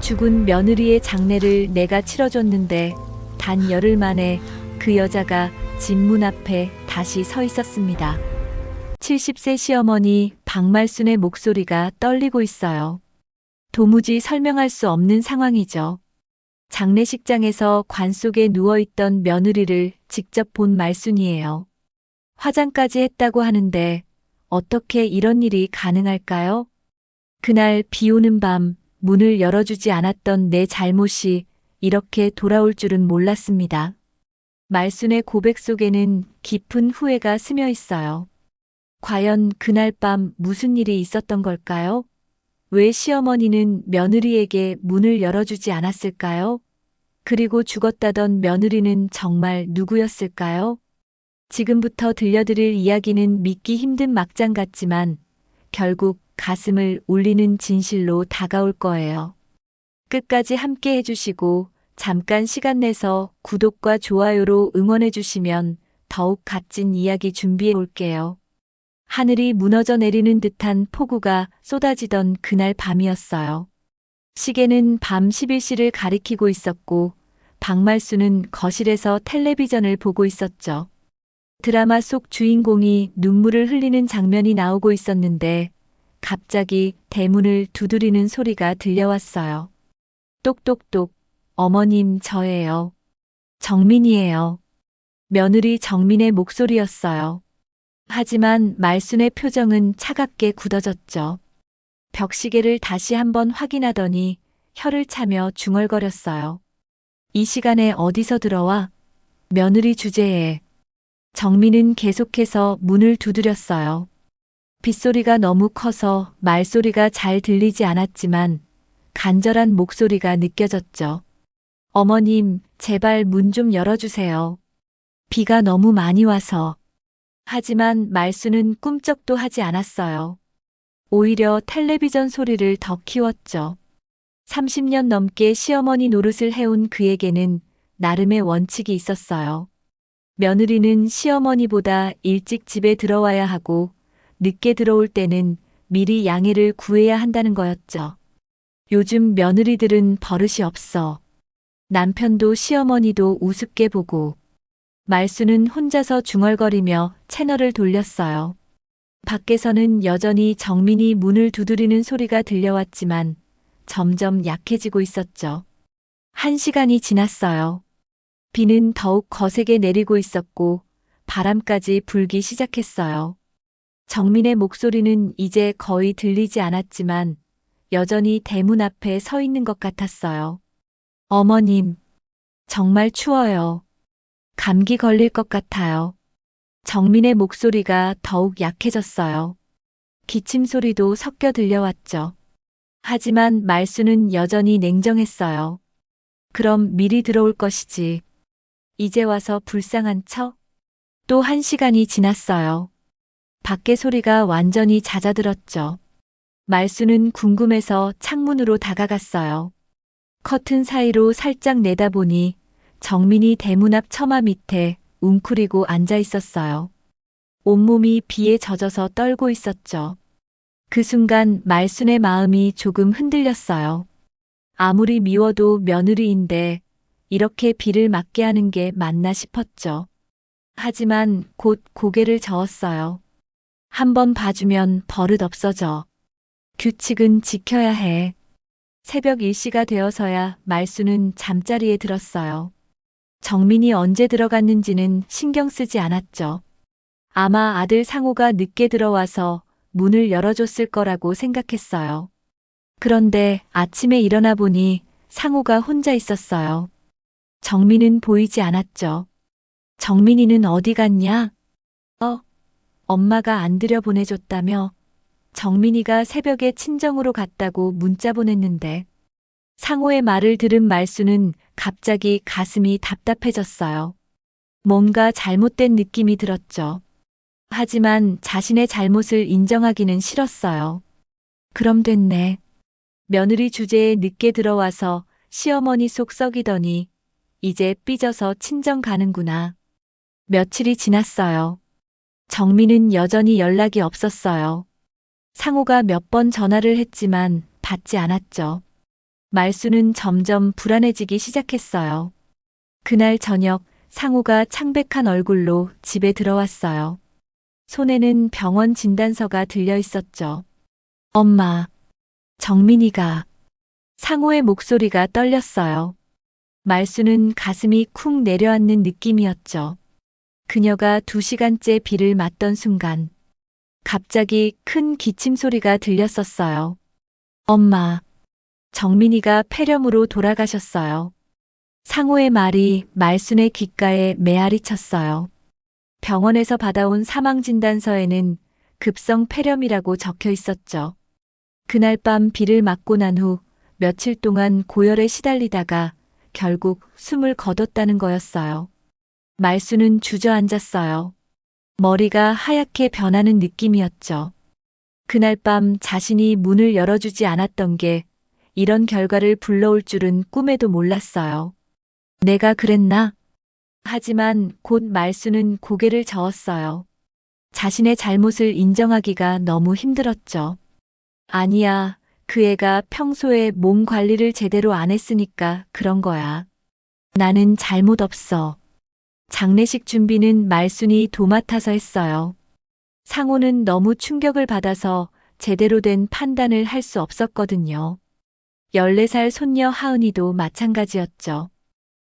죽은 며느리의 장례를 내가 치러줬는데 단 열흘 만에 그 여자가 집 문 앞에 다시 서 있었습니다. 70세 시어머니 박말순의 목소리가 떨리고 있어요. 도무지 설명할 수 없는 상황이죠. 장례식장에서 관 속에 누워있던 며느리를 직접 본 말순이에요. 화장까지 했다고 하는데 어떻게 이런 일이 가능할까요? 그날 비 오는 밤 문을 열어주지 않았던 내 잘못이 이렇게 돌아올 줄은 몰랐습니다. 말순의 고백 속에는 깊은 후회가 스며 있어요. 과연 그날 밤 무슨 일이 있었던 걸까요? 왜 시어머니는 며느리에게 문을 열어주지 않았을까요? 그리고 죽었다던 며느리는 정말 누구였을까요? 지금부터 들려드릴 이야기는 믿기 힘든 막장 같지만 결국 가슴을 울리는 진실로 다가올 거예요. 끝까지 함께 해주시고 잠깐 시간 내서 구독과 좋아요로 응원해주시면 더욱 값진 이야기 준비해 올게요. 하늘이 무너져 내리는 듯한 폭우가 쏟아지던 그날 밤이었어요. 시계는 밤 11시를 가리키고 있었고 박말순은 거실에서 텔레비전을 보고 있었죠. 드라마 속 주인공이 눈물을 흘리는 장면이 나오고 있었는데 갑자기 대문을 두드리는 소리가 들려왔어요. 똑똑똑, 어머님 저예요. 정민이에요. 며느리 정민의 목소리였어요. 하지만 말순의 표정은 차갑게 굳어졌죠. 벽시계를 다시 한번 확인하더니 혀를 차며 중얼거렸어요. 이 시간에 어디서 들어와? 며느리 주제에. 정민은 계속해서 문을 두드렸어요. 빗소리가 너무 커서 말소리가 잘 들리지 않았지만 간절한 목소리가 느껴졌죠. 어머님, 제발 문 좀 열어주세요. 비가 너무 많이 와서. 하지만 말순은 꿈쩍도 하지 않았어요. 오히려 텔레비전 소리를 더 키웠죠. 30년 넘게 시어머니 노릇을 해온 그에게는 나름의 원칙이 있었어요. 며느리는 시어머니보다 일찍 집에 들어와야 하고 늦게 들어올 때는 미리 양해를 구해야 한다는 거였죠. 요즘 며느리들은 버릇이 없어. 남편도 시어머니도 우습게 보고 말순은 혼자서 중얼거리며 채널을 돌렸어요. 밖에서는 여전히 정민이 문을 두드리는 소리가 들려왔지만 점점 약해지고 있었죠. 1시간이 지났어요. 비는 더욱 거세게 내리고 있었고 바람까지 불기 시작했어요. 정민의 목소리는 이제 거의 들리지 않았지만 여전히 대문 앞에 서 있는 것 같았어요. 어머님, 정말 추워요. 감기 걸릴 것 같아요. 정민의 목소리가 더욱 약해졌어요. 기침 소리도 섞여 들려왔죠. 하지만 말수는 여전히 냉정했어요. 그럼 미리 들어올 것이지. 이제 와서 불쌍한 척? 또 1시간이 지났어요. 밖의 소리가 완전히 잦아들었죠. 말수는 궁금해서 창문으로 다가갔어요. 커튼 사이로 살짝 내다보니 정민이 대문 앞 처마 밑에 웅크리고 앉아 있었어요. 온몸이 비에 젖어서 떨고 있었죠. 그 순간 말순의 마음이 조금 흔들렸어요. 아무리 미워도 며느리인데 이렇게 비를 맞게 하는 게 맞나 싶었죠. 하지만 곧 고개를 저었어요. 한번 봐주면 버릇 없어져. 규칙은 지켜야 해. 새벽 1시가 되어서야 말수는 잠자리에 들었어요. 정민이 언제 들어갔는지는 신경 쓰지 않았죠. 아마 아들 상호가 늦게 들어와서 문을 열어줬을 거라고 생각했어요. 그런데 아침에 일어나 보니 상호가 혼자 있었어요. 정민은 보이지 않았죠. 정민이는 어디 갔냐? 엄마가 안 들여보내줬다며. 정민이가 새벽에 친정으로 갔다고 문자 보냈는데. 상호의 말을 들은 말수는 갑자기 가슴이 답답해졌어요. 뭔가 잘못된 느낌이 들었죠. 하지만 자신의 잘못을 인정하기는 싫었어요. 그럼 됐네. 며느리 주제에 늦게 들어와서 시어머니 속 썩이더니 이제 삐져서 친정 가는구나. 며칠이 지났어요. 정민은 여전히 연락이 없었어요. 상호가 몇 번 전화를 했지만 받지 않았죠. 말수는 점점 불안해지기 시작했어요. 그날 저녁 상우가 창백한 얼굴로 집에 들어왔어요. 손에는 병원 진단서가 들려 있었죠. 엄마, 정민이가. 상우의 목소리가 떨렸어요. 말수는 가슴이 쿵 내려앉는 느낌이었죠. 그녀가 2시간째 비를 맞던 순간 갑자기 큰 기침 소리가 들렸었어요. 엄마, 정민이가 폐렴으로 돌아가셨어요. 상호의 말이 말순의 귓가에 메아리 쳤어요. 병원에서 받아온 사망진단서에는 급성 폐렴이라고 적혀 있었죠. 그날 밤 비를 맞고 난 후 며칠 동안 고열에 시달리다가 결국 숨을 거뒀다는 거였어요. 말수는 주저앉았어요. 머리가 하얗게 변하는 느낌이었죠. 그날 밤 자신이 문을 열어주지 않았던 게 이런 결과를 불러올 줄은 꿈에도 몰랐어요. 내가 그랬나? 하지만 곧 말수는 고개를 저었어요. 자신의 잘못을 인정하기가 너무 힘들었죠. 아니야, 그 애가 평소에 몸 관리를 제대로 안 했으니까 그런 거야. 나는 잘못 없어. 장례식 준비는 말순이 도맡아서 했어요. 상호는 너무 충격을 받아서 제대로 된 판단을 할 수 없었거든요. 14살 손녀 하은이도 마찬가지였죠.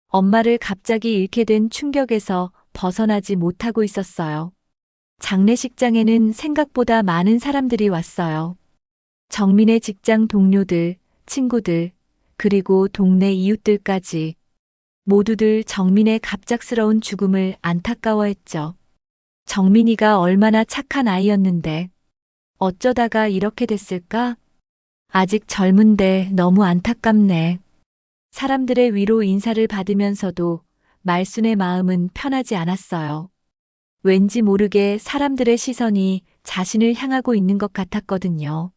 엄마를 갑자기 잃게 된 충격에서 벗어나지 못하고 있었어요. 장례식장에는 생각보다 많은 사람들이 왔어요. 정민의 직장 동료들, 친구들, 그리고 동네 이웃들까지 모두들 정민의 갑작스러운 죽음을 안타까워했죠. 정민이가 얼마나 착한 아이였는데 어쩌다가 이렇게 됐을까? 아직 젊은데 너무 안타깝네. 사람들의 위로 인사를 받으면서도 말순의 마음은 편하지 않았어요. 왠지 모르게 사람들의 시선이 자신을 향하고 있는 것 같았거든요.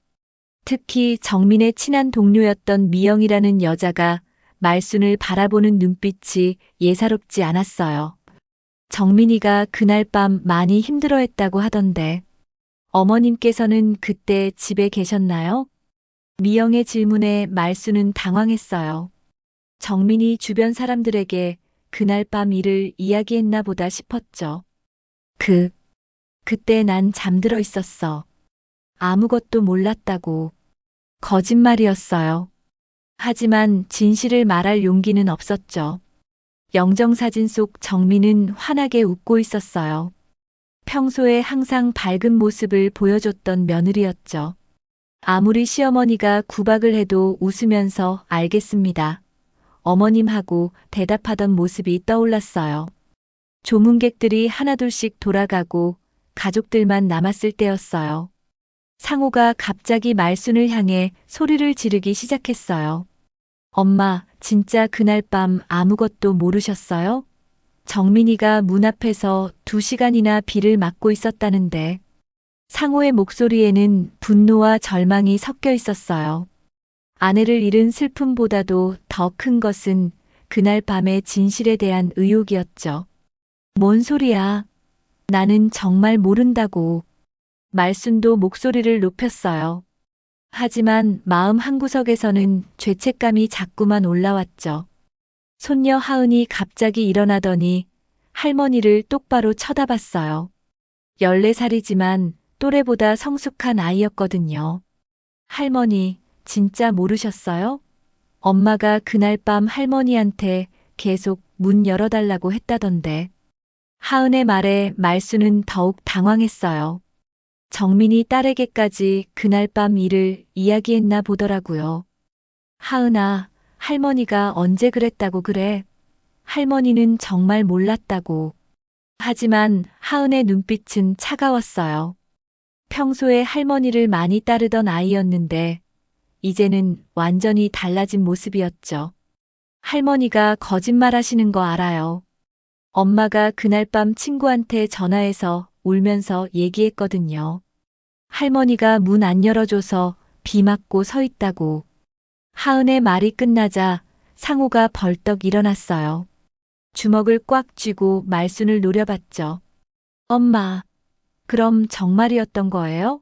특히 정민의 친한 동료였던 미영이라는 여자가 말순을 바라보는 눈빛이 예사롭지 않았어요. 정민이가 그날 밤 많이 힘들어했다고 하던데 어머님께서는 그때 집에 계셨나요? 미영의 질문에 말순은 당황했어요. 정민이 주변 사람들에게 그날 밤 일을 이야기했나 보다 싶었죠. 그때 난 잠들어 있었어. 아무것도 몰랐다고. 거짓말이었어요. 하지만 진실을 말할 용기는 없었죠. 영정사진 속 정민은 환하게 웃고 있었어요. 평소에 항상 밝은 모습을 보여줬던 며느리였죠. 아무리 시어머니가 구박을 해도 웃으면서 알겠습니다. 어머님하고 대답하던 모습이 떠올랐어요. 조문객들이 하나둘씩 돌아가고 가족들만 남았을 때였어요. 상호가 갑자기 말순을 향해 소리를 지르기 시작했어요. 엄마, 진짜 그날 밤 아무것도 모르셨어요? 정민이가 문 앞에서 2시간이나 비를 맞고 있었다는데. 상호의 목소리에는 분노와 절망이 섞여 있었어요. 아내를 잃은 슬픔보다도 더 큰 것은 그날 밤의 진실에 대한 의혹이었죠. 뭔 소리야? 나는 정말 모른다고. 말순도 목소리를 높였어요. 하지만 마음 한구석에서는 죄책감이 자꾸만 올라왔죠. 손녀 하은이 갑자기 일어나더니 할머니를 똑바로 쳐다봤어요. 14살이지만 또래보다 성숙한 아이였거든요. 할머니, 진짜 모르셨어요? 엄마가 그날 밤 할머니한테 계속 문 열어달라고 했다던데. 하은의 말에 말수는 더욱 당황했어요. 정민이 딸에게까지 그날 밤 일을 이야기했나 보더라고요. 하은아, 할머니가 언제 그랬다고 그래? 할머니는 정말 몰랐다고. 하지만 하은의 눈빛은 차가웠어요. 평소에 할머니를 많이 따르던 아이였는데 이제는 완전히 달라진 모습이었죠. 할머니가 거짓말하시는 거 알아요. 엄마가 그날 밤 친구한테 전화해서 울면서 얘기했거든요. 할머니가 문 안 열어줘서 비 맞고 서 있다고. 하은의 말이 끝나자 상우가 벌떡 일어났어요. 주먹을 꽉 쥐고 말순을 노려봤죠. 엄마, 그럼 정말이었던 거예요?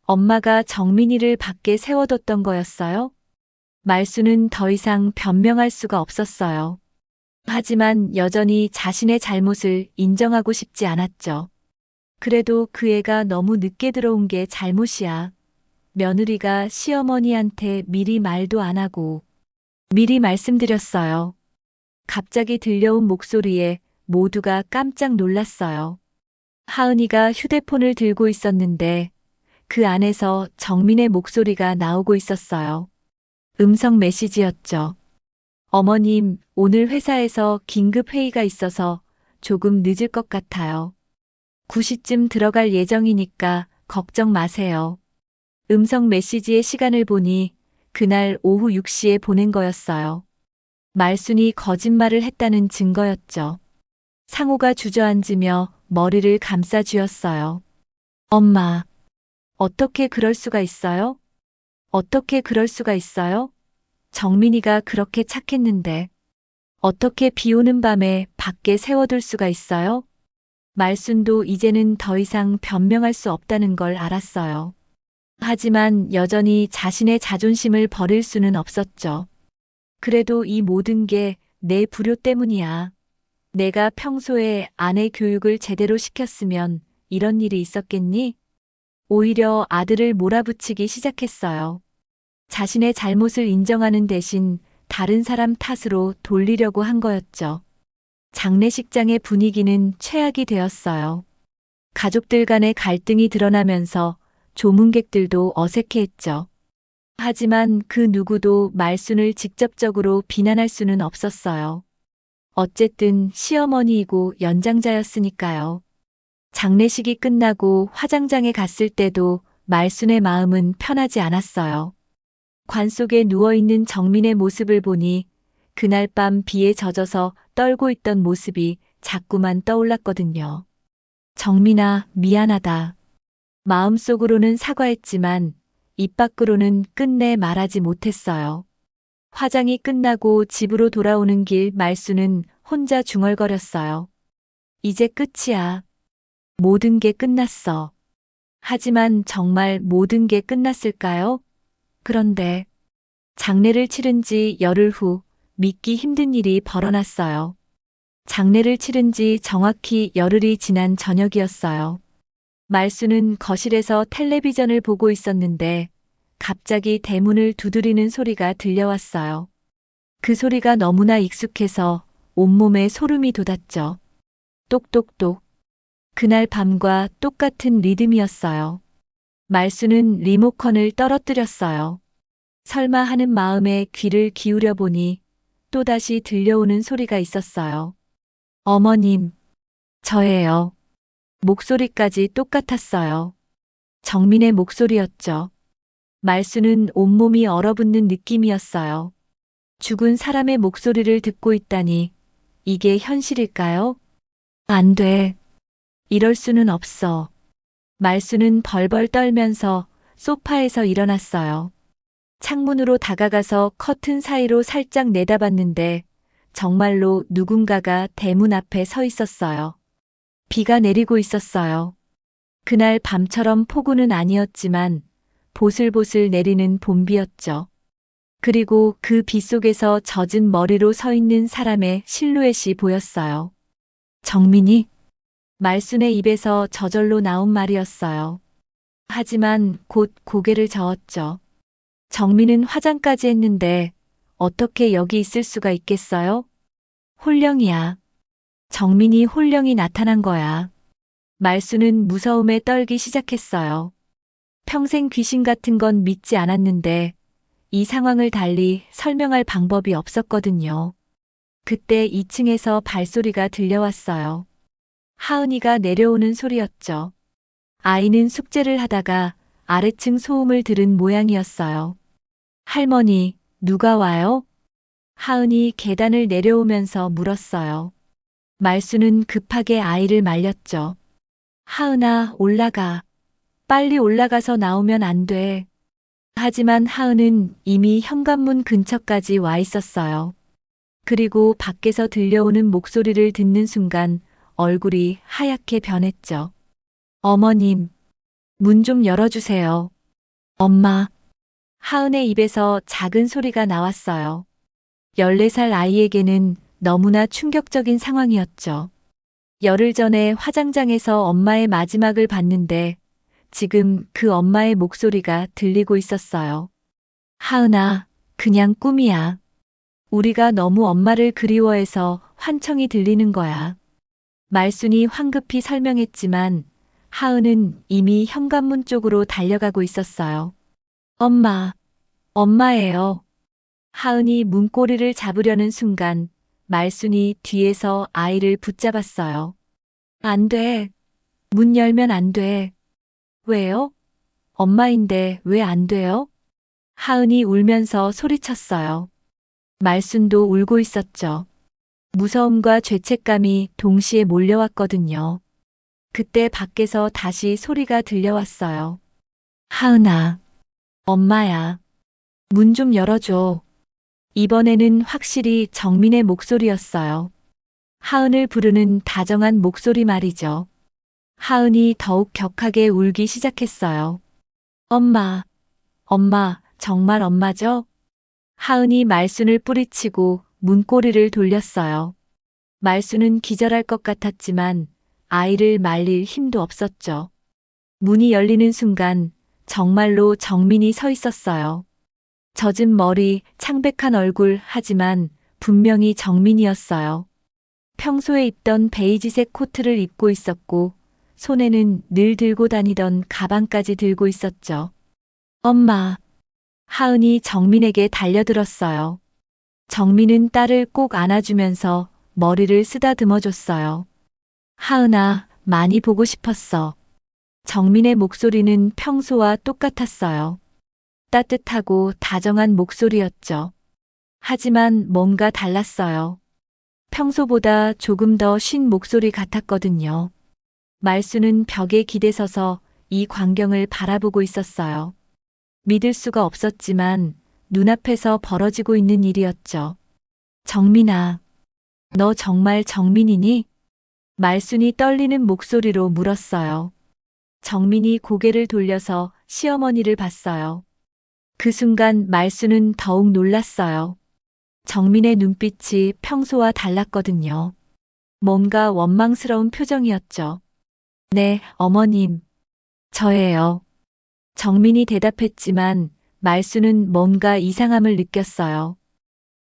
엄마가 정민이를 밖에 세워뒀던 거였어요? 말수는 더 이상 변명할 수가 없었어요. 하지만 여전히 자신의 잘못을 인정하고 싶지 않았죠. 그래도 그 애가 너무 늦게 들어온 게 잘못이야. 며느리가 시어머니한테 미리 말도 안 하고 미리 말씀드렸어요. 갑자기 들려온 목소리에 모두가 깜짝 놀랐어요. 하은이가 휴대폰을 들고 있었는데 그 안에서 정민의 목소리가 나오고 있었어요. 음성 메시지였죠. 어머님, 오늘 회사에서 긴급 회의가 있어서 조금 늦을 것 같아요. 9시쯤 들어갈 예정이니까 걱정 마세요. 음성 메시지의 시간을 보니 그날 오후 6시에 보낸 거였어요. 말순이 거짓말을 했다는 증거였죠. 상호가 주저앉으며 머리를 감싸 쥐었어요. 엄마, 어떻게 그럴 수가 있어요? 어떻게 그럴 수가 있어요? 정민이가 그렇게 착했는데 어떻게 비 오는 밤에 밖에 세워둘 수가 있어요? 말순도 이제는 더 이상 변명할 수 없다는 걸 알았어요. 하지만 여전히 자신의 자존심을 버릴 수는 없었죠. 그래도 이 모든 게 내 불효 때문이야. 내가 평소에 아내 교육을 제대로 시켰으면 이런 일이 있었겠니? 오히려 아들을 몰아붙이기 시작했어요. 자신의 잘못을 인정하는 대신 다른 사람 탓으로 돌리려고 한 거였죠. 장례식장의 분위기는 최악이 되었어요. 가족들 간의 갈등이 드러나면서 조문객들도 어색해했죠. 하지만 그 누구도 말순을 직접적으로 비난할 수는 없었어요. 어쨌든 시어머니이고 연장자였으니까요. 장례식이 끝나고 화장장에 갔을 때도 말순의 마음은 편하지 않았어요. 관 속에 누워있는 정민의 모습을 보니 그날 밤 비에 젖어서 떨고 있던 모습이 자꾸만 떠올랐거든요. 정민아, 미안하다. 마음속으로는 사과했지만 입 밖으로는 끝내 말하지 못했어요. 화장이 끝나고 집으로 돌아오는 길 말수는 혼자 중얼거렸어요. 이제 끝이야. 모든 게 끝났어. 하지만 정말 모든 게 끝났을까요? 그런데 장례를 치른 지 열흘 후 믿기 힘든 일이 벌어났어요. 장례를 치른 지 정확히 열흘이 지난 저녁이었어요. 말수는 거실에서 텔레비전을 보고 있었는데 갑자기 대문을 두드리는 소리가 들려왔어요. 그 소리가 너무나 익숙해서 온몸에 소름이 돋았죠. 똑똑똑. 그날 밤과 똑같은 리듬이었어요. 말수는 리모컨을 떨어뜨렸어요. 설마 하는 마음에 귀를 기울여 보니 또다시 들려오는 소리가 있었어요. 어머님, 저예요. 목소리까지 똑같았어요. 정민의 목소리였죠. 말수는 온몸이 얼어붙는 느낌이었어요. 죽은 사람의 목소리를 듣고 있다니 이게 현실일까요? 안 돼. 이럴 수는 없어. 말수는 벌벌 떨면서 소파에서 일어났어요. 창문으로 다가가서 커튼 사이로 살짝 내다봤는데 정말로 누군가가 대문 앞에 서 있었어요. 비가 내리고 있었어요. 그날 밤처럼 폭우는 아니었지만 보슬보슬 내리는 봄비였죠. 그리고 그 비 속에서 젖은 머리로 서 있는 사람의 실루엣이 보였어요. 정민이? 말순의 입에서 저절로 나온 말이었어요. 하지만 곧 고개를 저었죠. 정민은 화장까지 했는데 어떻게 여기 있을 수가 있겠어요? 홀령이야. 정민이 홀령이 나타난 거야. 말수는 무서움에 떨기 시작했어요. 평생 귀신 같은 건 믿지 않았는데 이 상황을 달리 설명할 방법이 없었거든요. 그때 2층에서 발소리가 들려왔어요. 하은이가 내려오는 소리였죠. 아이는 숙제를 하다가 아래층 소음을 들은 모양이었어요. 할머니, 누가 와요? 하은이 계단을 내려오면서 물었어요. 말수는 급하게 아이를 말렸죠. 하은아, 올라가. 빨리 올라가서 나오면 안 돼. 하지만 하은은 이미 현관문 근처까지 와 있었어요. 그리고 밖에서 들려오는 목소리를 듣는 순간 얼굴이 하얗게 변했죠. 어머님, 문 좀 열어주세요. 엄마, 하은의 입에서 작은 소리가 나왔어요. 14살 아이에게는 너무나 충격적인 상황이었죠. 열흘 전에 화장장에서 엄마의 마지막을 봤는데 지금 그 엄마의 목소리가 들리고 있었어요. 하은아, 그냥 꿈이야. 우리가 너무 엄마를 그리워해서 환청이 들리는 거야. 말순이 황급히 설명했지만 하은은 이미 현관문 쪽으로 달려가고 있었어요. 엄마, 엄마예요. 하은이 문고리를 잡으려는 순간 말순이 뒤에서 아이를 붙잡았어요. 안 돼. 문 열면 안 돼. 왜요? 엄마인데 왜 안 돼요? 하은이 울면서 소리쳤어요. 말순도 울고 있었죠. 무서움과 죄책감이 동시에 몰려왔거든요. 그때 밖에서 다시 소리가 들려왔어요. 하은아, 엄마야. 문 좀 열어줘. 이번에는 확실히 정민의 목소리였어요. 하은을 부르는 다정한 목소리 말이죠. 하은이 더욱 격하게 울기 시작했어요. 엄마, 엄마, 정말 엄마죠? 하은이 말순을 뿌리치고 문고리를 돌렸어요. 말순은 기절할 것 같았지만 아이를 말릴 힘도 없었죠. 문이 열리는 순간 정말로 정민이 서 있었어요. 젖은 머리, 창백한 얼굴 하지만 분명히 정민이었어요. 평소에 입던 베이지색 코트를 입고 있었고 손에는 늘 들고 다니던 가방까지 들고 있었죠. 엄마. 하은이 정민에게 달려들었어요. 정민은 딸을 꼭 안아주면서 머리를 쓰다듬어 줬어요. 하은아, 많이 보고 싶었어. 정민의 목소리는 평소와 똑같았어요. 따뜻하고 다정한 목소리였죠. 하지만 뭔가 달랐어요. 평소보다 조금 더 쉰 목소리 같았거든요. 말수는 벽에 기대서서 이 광경을 바라보고 있었어요. 믿을 수가 없었지만 눈앞에서 벌어지고 있는 일이었죠. 정민아, 너 정말 정민이니? 말순이 떨리는 목소리로 물었어요. 정민이 고개를 돌려서 시어머니를 봤어요. 그 순간 말순은 더욱 놀랐어요. 정민의 눈빛이 평소와 달랐거든요. 뭔가 원망스러운 표정이었죠. 네, 어머님. 저예요. 정민이 대답했지만 말순은 뭔가 이상함을 느꼈어요.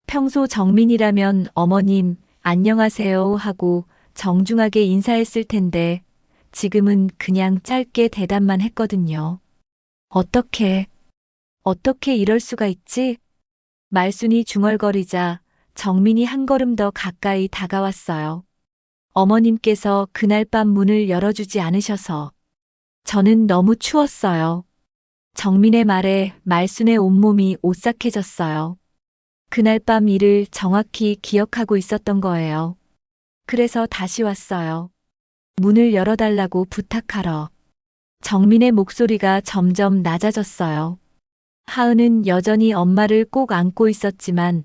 평소 정민이라면 어머님, 안녕하세요 하고 정중하게 인사했을 텐데 지금은 그냥 짧게 대답만 했거든요. 어떻게 이럴 수가 있지? 말순이 중얼거리자 정민이 한 걸음 더 가까이 다가왔어요. 어머님께서 그날 밤 문을 열어주지 않으셔서 저는 너무 추웠어요. 정민의 말에 말순의 온몸이 오싹해졌어요. 그날 밤 일을 정확히 기억하고 있었던 거예요. 그래서 다시 왔어요. 문을 열어달라고 부탁하러. 정민의 목소리가 점점 낮아졌어요. 하은은 여전히 엄마를 꼭 안고 있었지만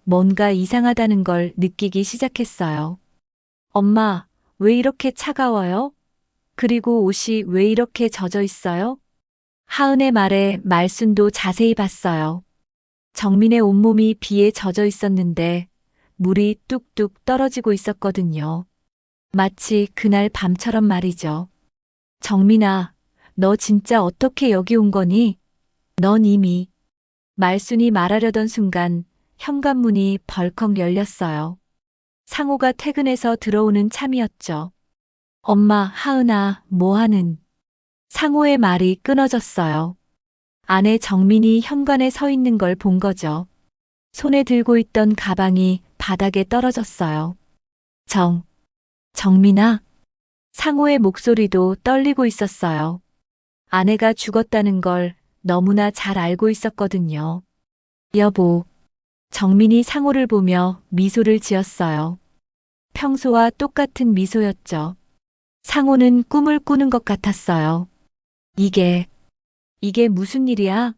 뭔가 이상하다는 걸 느끼기 시작했어요. 엄마, 왜 이렇게 차가워요? 그리고 옷이 왜 이렇게 젖어 있어요? 하은의 말에 말순도 자세히 봤어요. 정민의 온몸이 비에 젖어 있었는데 물이 뚝뚝 떨어지고 있었거든요. 마치 그날 밤처럼 말이죠. 정민아, 너 진짜 어떻게 여기 온 거니? 넌 이미. 말순이 말하려던 순간 현관문이 벌컥 열렸어요. 상호가 퇴근해서 들어오는 참이었죠. 엄마, 하은아, 뭐하는? 상호의 말이 끊어졌어요. 아내 정민이 현관에 서 있는 걸 본 거죠. 손에 들고 있던 가방이 바닥에 떨어졌어요. 정민아? 상호의 목소리도 떨리고 있었어요. 아내가 죽었다는 걸 너무나 잘 알고 있었거든요. 여보. 정민이 상호를 보며 미소를 지었어요. 평소와 똑같은 미소였죠. 상호는 꿈을 꾸는 것 같았어요. 이게 무슨 일이야?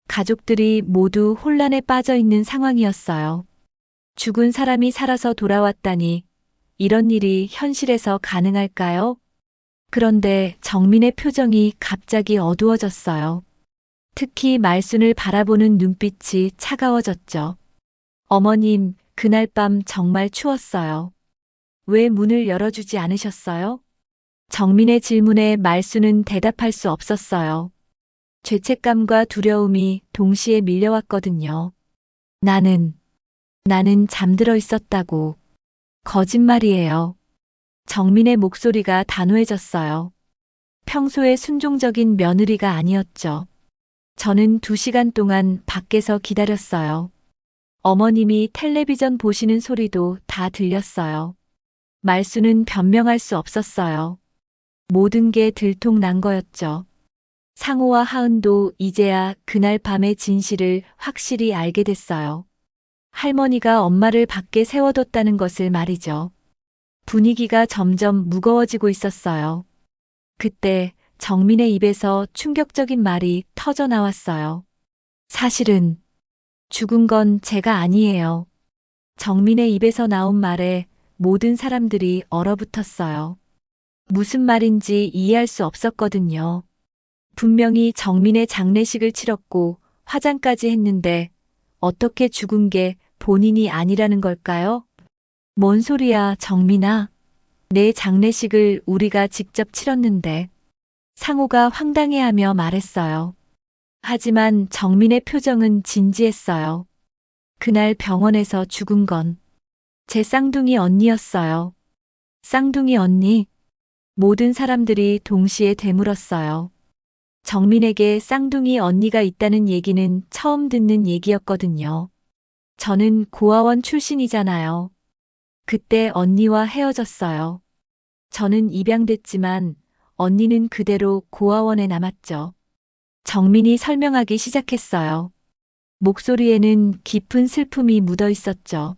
가족들이 모두 혼란에 빠져 있는 상황이었어요. 죽은 사람이 살아서 돌아왔다니 이런 일이 현실에서 가능할까요? 그런데 정민의 표정이 갑자기 어두워졌어요. 특히 말순을 바라보는 눈빛이 차가워졌죠. 어머님, 그날 밤 정말 추웠어요. 왜 문을 열어주지 않으셨어요? 정민의 질문에 말순은 대답할 수 없었어요. 죄책감과 두려움이 동시에 밀려왔거든요. 나는 잠들어 있었다고. 거짓말이에요. 정민의 목소리가 단호해졌어요. 평소에 순종적인 며느리가 아니었죠. 저는 2시간 동안 밖에서 기다렸어요. 어머님이 텔레비전 보시는 소리도 다 들렸어요. 말수는 변명할 수 없었어요. 모든 게 들통난 거였죠. 상호와 하은도 이제야 그날 밤의 진실을 확실히 알게 됐어요. 할머니가 엄마를 밖에 세워뒀다는 것을 말이죠. 분위기가 점점 무거워지고 있었어요. 그때 정민의 입에서 충격적인 말이 터져 나왔어요. 사실은 죽은 건 제가 아니에요. 정민의 입에서 나온 말에 모든 사람들이 얼어붙었어요. 무슨 말인지 이해할 수 없었거든요. 분명히 정민의 장례식을 치렀고 화장까지 했는데 어떻게 죽은 게 본인이 아니라는 걸까요? 뭔 소리야, 정민아. 내 장례식을 우리가 직접 치렀는데. 상호가 황당해하며 말했어요. 하지만 정민의 표정은 진지했어요. 그날 병원에서 죽은 건 제 쌍둥이 언니였어요. 쌍둥이 언니? 모든 사람들이 동시에 되물었어요. 정민에게 쌍둥이 언니가 있다는 얘기는 처음 듣는 얘기였거든요. 저는 고아원 출신이잖아요. 그때 언니와 헤어졌어요. 저는 입양됐지만 언니는 그대로 고아원에 남았죠. 정민이 설명하기 시작했어요. 목소리에는 깊은 슬픔이 묻어 있었죠.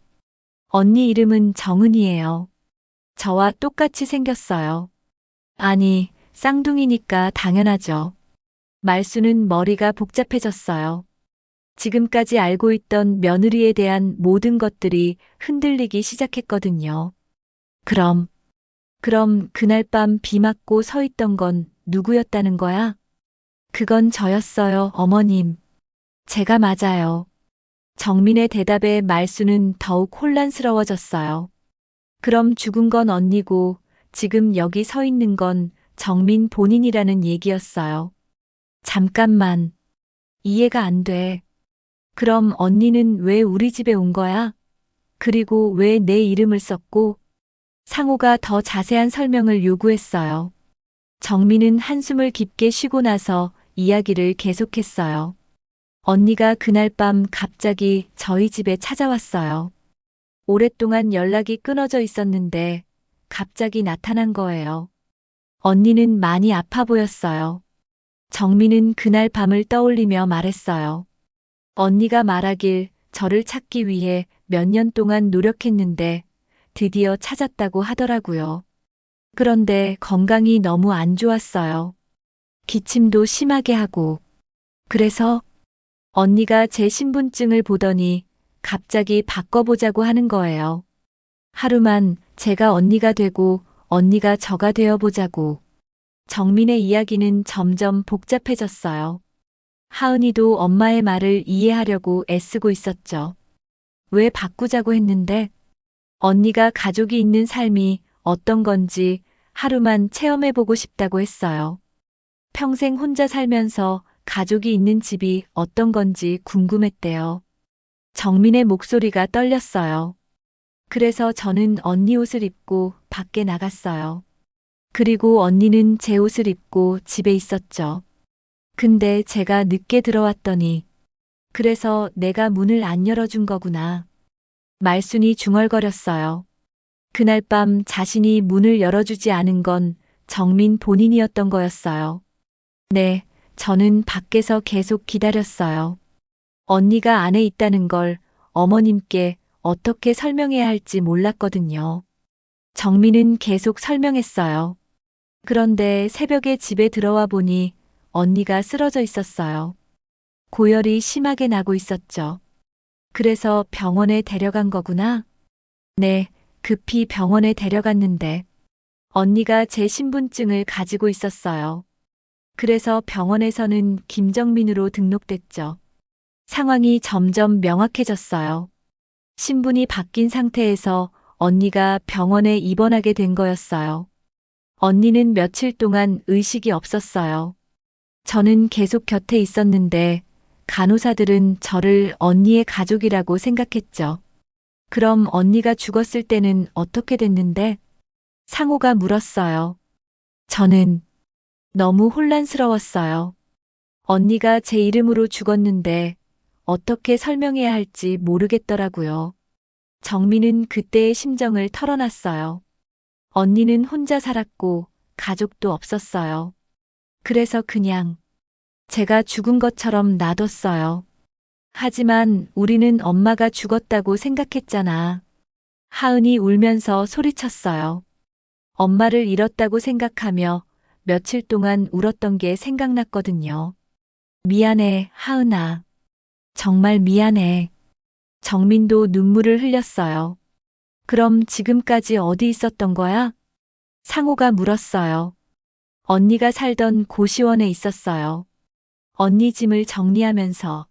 언니 이름은 정은이에요. 저와 똑같이 생겼어요. 아니, 쌍둥이니까 당연하죠. 말수는 머리가 복잡해졌어요. 지금까지 알고 있던 며느리에 대한 모든 것들이 흔들리기 시작했거든요. 그럼 그날 밤 비 맞고 서 있던 건 누구였다는 거야? 그건 저였어요, 어머님. 제가 맞아요. 정민의 대답에 말수는 더욱 혼란스러워졌어요. 그럼 죽은 건 언니고 지금 여기 서 있는 건 정민 본인이라는 얘기였어요. 잠깐만. 이해가 안 돼. 그럼 언니는 왜 우리 집에 온 거야? 그리고 왜 내 이름을 썼고? 상호가 더 자세한 설명을 요구했어요. 정민은 한숨을 깊게 쉬고 나서 이야기를 계속했어요. 언니가 그날 밤 갑자기 저희 집에 찾아왔어요. 오랫동안 연락이 끊어져 있었는데 갑자기 나타난 거예요. 언니는 많이 아파 보였어요. 정민은 그날 밤을 떠올리며 말했어요. 언니가 말하길 저를 찾기 위해 몇 년 동안 노력했는데 드디어 찾았다고 하더라고요. 그런데 건강이 너무 안 좋았어요. 기침도 심하게 하고. 그래서 언니가 제 신분증을 보더니 갑자기 바꿔보자고 하는 거예요. 하루만 제가 언니가 되고 언니가 저가 되어 보자고. 정민의 이야기는 점점 복잡해졌어요. 하은이도 엄마의 말을 이해하려고 애쓰고 있었죠. 왜 바꾸자고 했는데? 언니가 가족이 있는 삶이 어떤 건지 하루만 체험해보고 싶다고 했어요. 평생 혼자 살면서 가족이 있는 집이 어떤 건지 궁금했대요. 정민의 목소리가 떨렸어요. 그래서 저는 언니 옷을 입고 밖에 나갔어요. 그리고 언니는 제 옷을 입고 집에 있었죠. 근데 제가 늦게 들어왔더니 그래서 내가 문을 안 열어준 거구나. 말순이 중얼거렸어요. 그날 밤 자신이 문을 열어주지 않은 건 정민 본인이었던 거였어요. 네, 저는 밖에서 계속 기다렸어요. 언니가 안에 있다는 걸 어머님께 어떻게 설명해야 할지 몰랐거든요. 정민은 계속 설명했어요. 그런데 새벽에 집에 들어와 보니 언니가 쓰러져 있었어요. 고열이 심하게 나고 있었죠. 그래서 병원에 데려간 거구나? 네, 급히 병원에 데려갔는데 언니가 제 신분증을 가지고 있었어요. 그래서 병원에서는 김정민으로 등록됐죠. 상황이 점점 명확해졌어요. 신분이 바뀐 상태에서 언니가 병원에 입원하게 된 거였어요. 언니는 며칠 동안 의식이 없었어요. 저는 계속 곁에 있었는데 간호사들은 저를 언니의 가족이라고 생각했죠. 그럼 언니가 죽었을 때는 어떻게 됐는데? 상호가 물었어요. 저는 너무 혼란스러웠어요. 언니가 제 이름으로 죽었는데 어떻게 설명해야 할지 모르겠더라고요. 정민은 그때의 심정을 털어놨어요. 언니는 혼자 살았고 가족도 없었어요. 그래서 그냥 제가 죽은 것처럼 놔뒀어요. 하지만 우리는 엄마가 죽었다고 생각했잖아. 하은이 울면서 소리쳤어요. 엄마를 잃었다고 생각하며 며칠 동안 울었던 게 생각났거든요. 미안해, 하은아. 정말 미안해. 정민도 눈물을 흘렸어요. 그럼 지금까지 어디 있었던 거야? 상호가 물었어요. 언니가 살던 고시원에 있었어요. 언니 짐을 정리하면서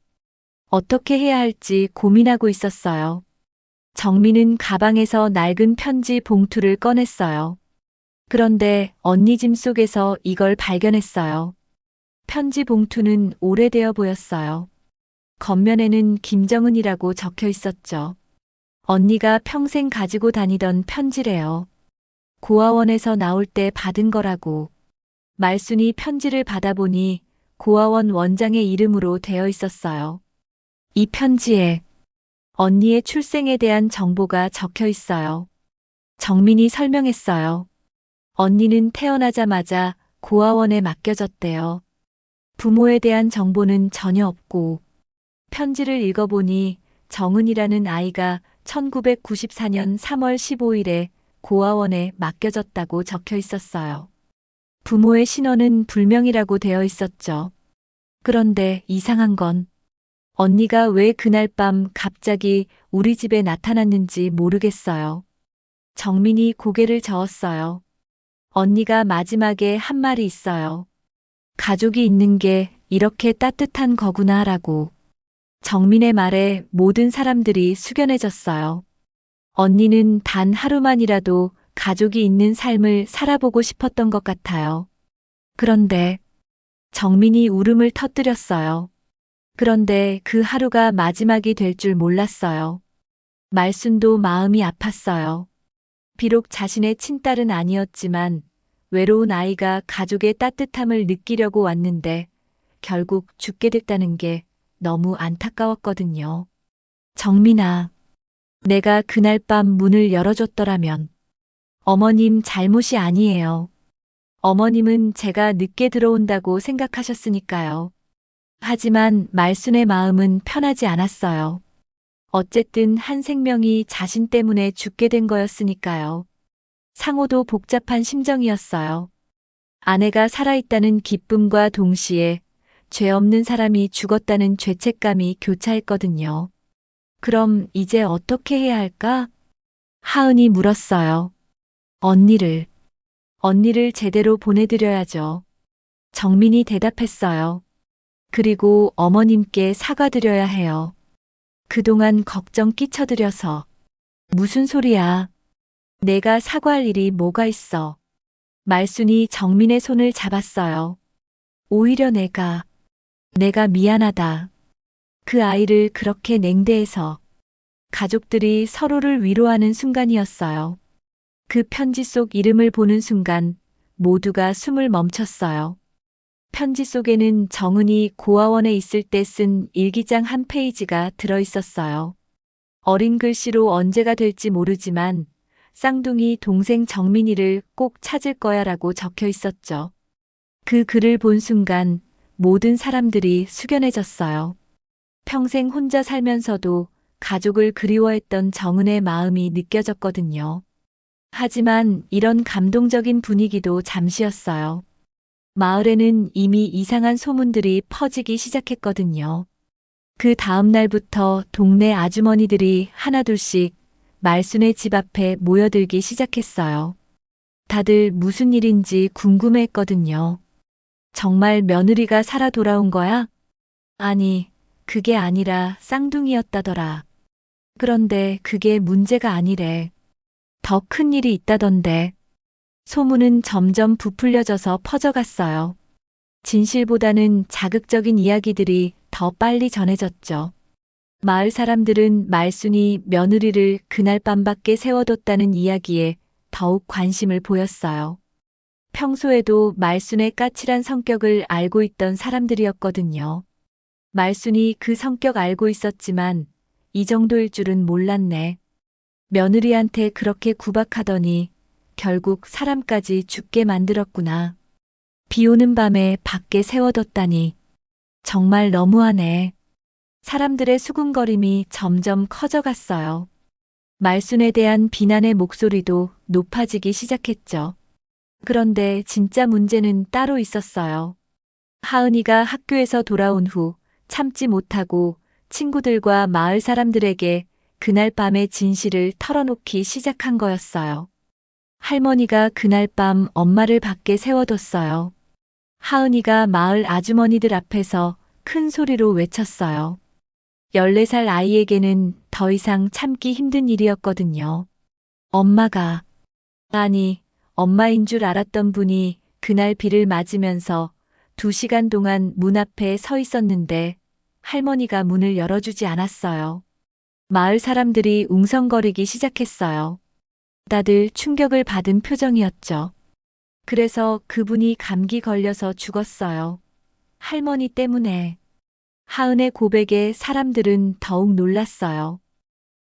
어떻게 해야 할지 고민하고 있었어요. 정민은 가방에서 낡은 편지 봉투를 꺼냈어요. 그런데 언니 짐 속에서 이걸 발견했어요. 편지 봉투는 오래되어 보였어요. 겉면에는 김정은이라고 적혀 있었죠. 언니가 평생 가지고 다니던 편지래요. 고아원에서 나올 때 받은 거라고. 말순이 편지를 받아보니 고아원 원장의 이름으로 되어 있었어요. 이 편지에 언니의 출생에 대한 정보가 적혀 있어요. 정민이 설명했어요. 언니는 태어나자마자 고아원에 맡겨졌대요. 부모에 대한 정보는 전혀 없고, 편지를 읽어보니 정은이라는 아이가 1994년 3월 15일에 고아원에 맡겨졌다고 적혀 있었어요. 부모의 신원은 불명이라고 되어 있었죠. 그런데 이상한 건 언니가 왜 그날 밤 갑자기 우리 집에 나타났는지 모르겠어요. 정민이 고개를 저었어요. 언니가 마지막에 한 말이 있어요. 가족이 있는 게 이렇게 따뜻한 거구나라고. 정민의 말에 모든 사람들이 숙연해졌어요. 언니는 단 하루만이라도 가족이 있는 삶을 살아보고 싶었던 것 같아요. 그런데 정민이 울음을 터뜨렸어요. 그런데 그 하루가 마지막이 될 줄 몰랐어요. 말순도 마음이 아팠어요. 비록 자신의 친딸은 아니었지만 외로운 아이가 가족의 따뜻함을 느끼려고 왔는데 결국 죽게 됐다는 게 너무 안타까웠거든요. 정민아, 내가 그날 밤 문을 열어줬더라면 어머님 잘못이 아니에요. 어머님은 제가 늦게 들어온다고 생각하셨으니까요. 하지만 말순의 마음은 편하지 않았어요. 어쨌든 한 생명이 자신 때문에 죽게 된 거였으니까요. 상호도 복잡한 심정이었어요. 아내가 살아있다는 기쁨과 동시에 죄 없는 사람이 죽었다는 죄책감이 교차했거든요. 그럼 이제 어떻게 해야 할까? 하은이 물었어요. 언니를 제대로 보내드려야죠. 정민이 대답했어요. 그리고 어머님께 사과드려야 해요. 그동안 걱정 끼쳐드려서. 무슨 소리야. 내가 사과할 일이 뭐가 있어. 말순이 정민의 손을 잡았어요. 오히려 내가 미안하다. 그 아이를 그렇게 냉대해서. 가족들이 서로를 위로하는 순간이었어요. 그 편지 속 이름을 보는 순간 모두가 숨을 멈췄어요. 편지 속에는 정은이 고아원에 있을 때 쓴 일기장 한 페이지가 들어 있었어요. 어린 글씨로 언제가 될지 모르지만 쌍둥이 동생 정민이를 꼭 찾을 거야라고 적혀 있었죠. 그 글을 본 순간 모든 사람들이 숙연해졌어요. 평생 혼자 살면서도 가족을 그리워했던 정은의 마음이 느껴졌거든요. 하지만 이런 감동적인 분위기도 잠시였어요. 마을에는 이미 이상한 소문들이 퍼지기 시작했거든요. 그 다음 날부터 동네 아주머니들이 하나둘씩 말순의 집 앞에 모여들기 시작했어요. 다들 무슨 일인지 궁금해했거든요. 정말 며느리가 살아 돌아온 거야? 아니, 그게 아니라 쌍둥이였다더라. 그런데 그게 문제가 아니래. 더 큰 일이 있다던데. 소문은 점점 부풀려져서 퍼져갔어요. 진실보다는 자극적인 이야기들이 더 빨리 전해졌죠. 마을 사람들은 말순이 며느리를 그날 밤밖에 세워뒀다는 이야기에 더욱 관심을 보였어요. 평소에도 말순의 까칠한 성격을 알고 있던 사람들이었거든요. 말순이 그 성격 알고 있었지만 이 정도일 줄은 몰랐네. 며느리한테 그렇게 구박하더니 결국 사람까지 죽게 만들었구나. 비 오는 밤에 밖에 세워뒀다니. 정말 너무하네. 사람들의 수군거림이 점점 커져갔어요. 말순에 대한 비난의 목소리도 높아지기 시작했죠. 그런데 진짜 문제는 따로 있었어요. 하은이가 학교에서 돌아온 후 참지 못하고 친구들과 마을 사람들에게 그날 밤의 진실을 털어놓기 시작한 거였어요. 할머니가 그날 밤 엄마를 밖에 세워뒀어요. 하은이가 마을 아주머니들 앞에서 큰 소리로 외쳤어요. 14살 아이에게는 더 이상 참기 힘든 일이었거든요. 엄마가, 아니, 엄마인 줄 알았던 분이 그날 비를 맞으면서 2시간 동안 문 앞에 서 있었는데 할머니가 문을 열어주지 않았어요. 마을 사람들이 웅성거리기 시작했어요. 다들 충격을 받은 표정이었죠. 그래서 그분이 감기 걸려서 죽었어요. 할머니 때문에. 하은의 고백에 사람들은 더욱 놀랐어요.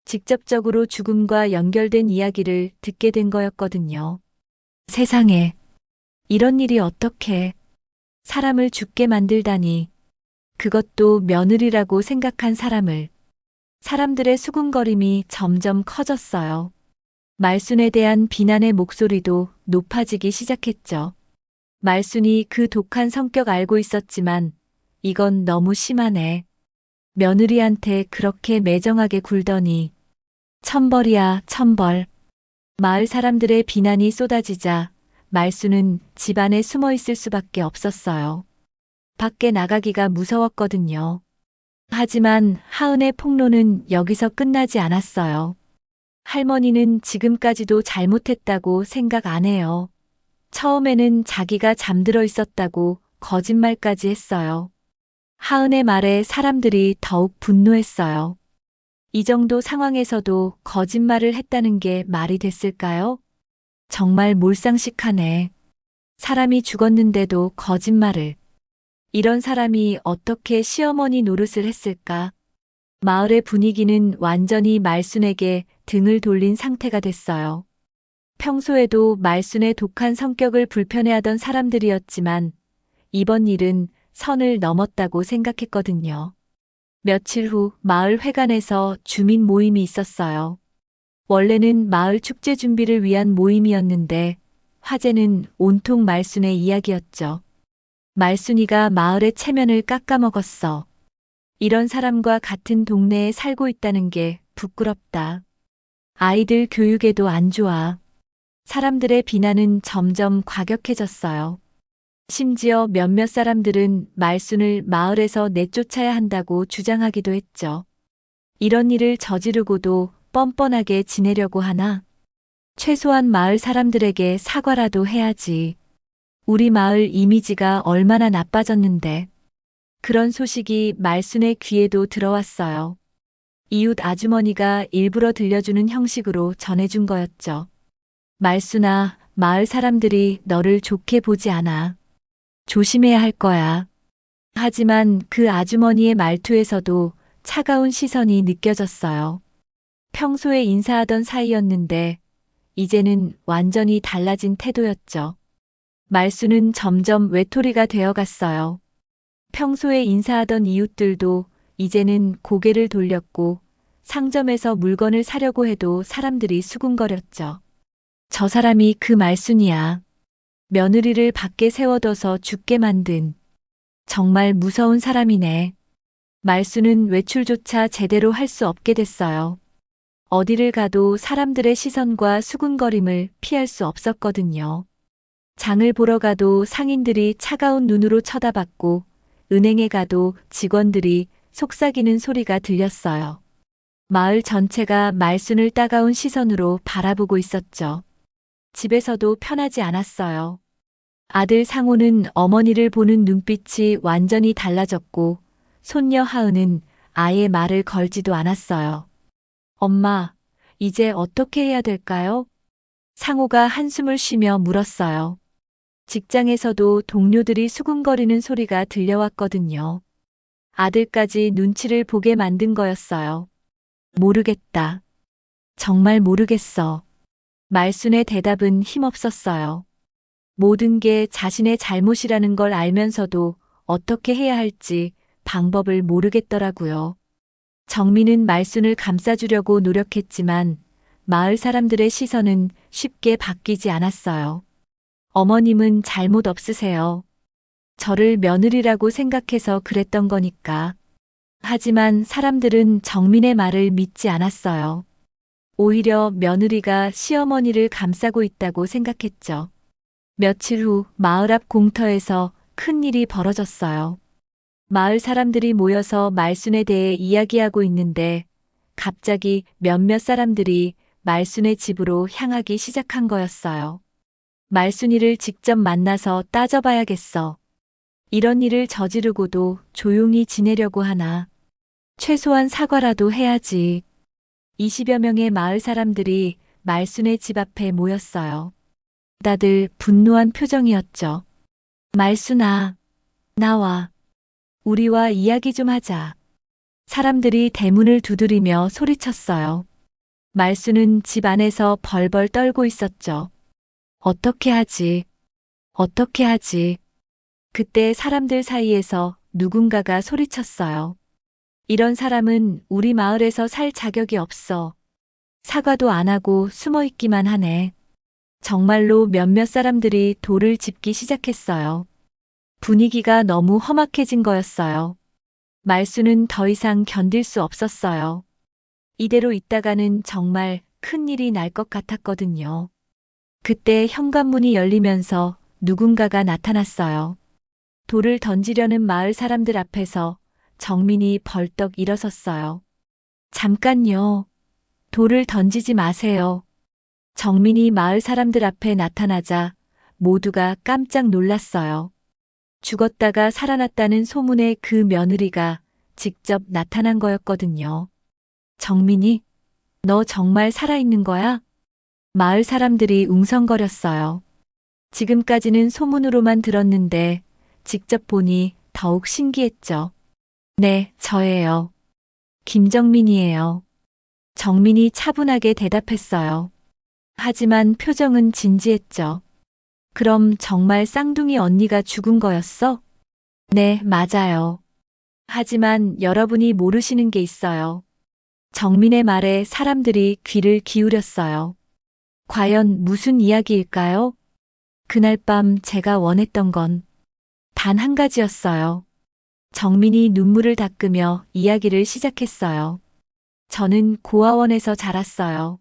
직접적으로 죽음과 연결된 이야기를 듣게 된 거였거든요. 세상에, 이런 일이 어떻게 사람을 죽게 만들다니. 그것도 며느리라고 생각한 사람을. 사람들의 수군거림이 점점 커졌어요. 말순에 대한 비난의 목소리도 높아지기 시작했죠. 말순이 그 독한 성격 알고 있었지만 이건 너무 심하네. 며느리한테 그렇게 매정하게 굴더니. 천벌이야, 천벌. 마을 사람들의 비난이 쏟아지자 말순은 집 안에 숨어 있을 수밖에 없었어요. 밖에 나가기가 무서웠거든요. 하지만 하은의 폭로는 여기서 끝나지 않았어요. 할머니는 지금까지도 잘못했다고 생각 안 해요. 처음에는 자기가 잠들어 있었다고 거짓말까지 했어요. 하은의 말에 사람들이 더욱 분노했어요. 이 정도 상황에서도 거짓말을 했다는 게 말이 됐을까요? 정말 몰상식하네. 사람이 죽었는데도 거짓말을. 이런 사람이 어떻게 시어머니 노릇을 했을까? 마을의 분위기는 완전히 말순에게 등을 돌린 상태가 됐어요. 평소에도 말순의 독한 성격을 불편해하던 사람들이었지만 이번 일은 선을 넘었다고 생각했거든요. 며칠 후 마을 회관에서 주민 모임이 있었어요. 원래는 마을 축제 준비를 위한 모임이었는데 화제는 온통 말순의 이야기였죠. 말순이가 마을의 체면을 깎아먹었어. 이런 사람과 같은 동네에 살고 있다는 게 부끄럽다. 아이들 교육에도 안 좋아. 사람들의 비난은 점점 과격해졌어요. 심지어 몇몇 사람들은 말순을 마을에서 내쫓아야 한다고 주장하기도 했죠. 이런 일을 저지르고도 뻔뻔하게 지내려고 하나? 최소한 마을 사람들에게 사과라도 해야지. 우리 마을 이미지가 얼마나 나빠졌는데. 그런 소식이 말순의 귀에도 들어왔어요. 이웃 아주머니가 일부러 들려주는 형식으로 전해준 거였죠. 말순아, 마을 사람들이 너를 좋게 보지 않아. 조심해야 할 거야. 하지만 그 아주머니의 말투에서도 차가운 시선이 느껴졌어요. 평소에 인사하던 사이였는데 이제는 완전히 달라진 태도였죠. 말순은 점점 외톨이가 되어갔어요. 평소에 인사하던 이웃들도 이제는 고개를 돌렸고 상점에서 물건을 사려고 해도 사람들이 수군거렸죠. 저 사람이 그 말순이야. 며느리를 밖에 세워둬서 죽게 만든. 정말 무서운 사람이네. 말순은 외출조차 제대로 할 수 없게 됐어요. 어디를 가도 사람들의 시선과 수군거림을 피할 수 없었거든요. 장을 보러 가도 상인들이 차가운 눈으로 쳐다봤고, 은행에 가도 직원들이 속삭이는 소리가 들렸어요. 마을 전체가 말순을 따가운 시선으로 바라보고 있었죠. 집에서도 편하지 않았어요. 아들 상호는 어머니를 보는 눈빛이 완전히 달라졌고, 손녀 하은은 아예 말을 걸지도 않았어요. 엄마, 이제 어떻게 해야 될까요? 상호가 한숨을 쉬며 물었어요. 직장에서도 동료들이 수군거리는 소리가 들려왔거든요. 아들까지 눈치를 보게 만든 거였어요. 모르겠다. 정말 모르겠어. 말순의 대답은 힘없었어요. 모든 게 자신의 잘못이라는 걸 알면서도 어떻게 해야 할지 방법을 모르겠더라고요. 정민은 말순을 감싸주려고 노력했지만 마을 사람들의 시선은 쉽게 바뀌지 않았어요. 어머님은 잘못 없으세요. 저를 며느리라고 생각해서 그랬던 거니까. 하지만 사람들은 정민의 말을 믿지 않았어요. 오히려 며느리가 시어머니를 감싸고 있다고 생각했죠. 며칠 후 마을 앞 공터에서 큰 일이 벌어졌어요. 마을 사람들이 모여서 말순에 대해 이야기하고 있는데 갑자기 몇몇 사람들이 말순의 집으로 향하기 시작한 거였어요. 말순이를 직접 만나서 따져봐야겠어. 이런 일을 저지르고도 조용히 지내려고 하나. 최소한 사과라도 해야지. 20여 명의 마을 사람들이 말순의 집 앞에 모였어요. 다들 분노한 표정이었죠. 말순아, 나와. 우리와 이야기 좀 하자. 사람들이 대문을 두드리며 소리쳤어요. 말순은 집 안에서 벌벌 떨고 있었죠. 어떻게 하지? 어떻게 하지? 그때 사람들 사이에서 누군가가 소리쳤어요. 이런 사람은 우리 마을에서 살 자격이 없어. 사과도 안 하고 숨어 있기만 하네. 정말로 몇몇 사람들이 돌을 짚기 시작했어요. 분위기가 너무 험악해진 거였어요. 말수는 더 이상 견딜 수 없었어요. 이대로 있다가는 정말 큰일이 날 것 같았거든요. 그때 현관문이 열리면서 누군가가 나타났어요. 돌을 던지려는 마을 사람들 앞에서 정민이 벌떡 일어섰어요. 잠깐요. 돌을 던지지 마세요. 정민이 마을 사람들 앞에 나타나자 모두가 깜짝 놀랐어요. 죽었다가 살아났다는 소문의 그 며느리가 직접 나타난 거였거든요. 정민이, 너 정말 살아있는 거야? 마을 사람들이 웅성거렸어요. 지금까지는 소문으로만 들었는데 직접 보니 더욱 신기했죠. 네, 저예요. 김정민이에요. 정민이 차분하게 대답했어요. 하지만 표정은 진지했죠. 그럼 정말 쌍둥이 언니가 죽은 거였어? 네, 맞아요. 하지만 여러분이 모르시는 게 있어요. 정민의 말에 사람들이 귀를 기울였어요. 과연 무슨 이야기일까요? 그날 밤 제가 원했던 건 단 한 가지였어요. 정민이 눈물을 닦으며 이야기를 시작했어요. 저는 고아원에서 자랐어요.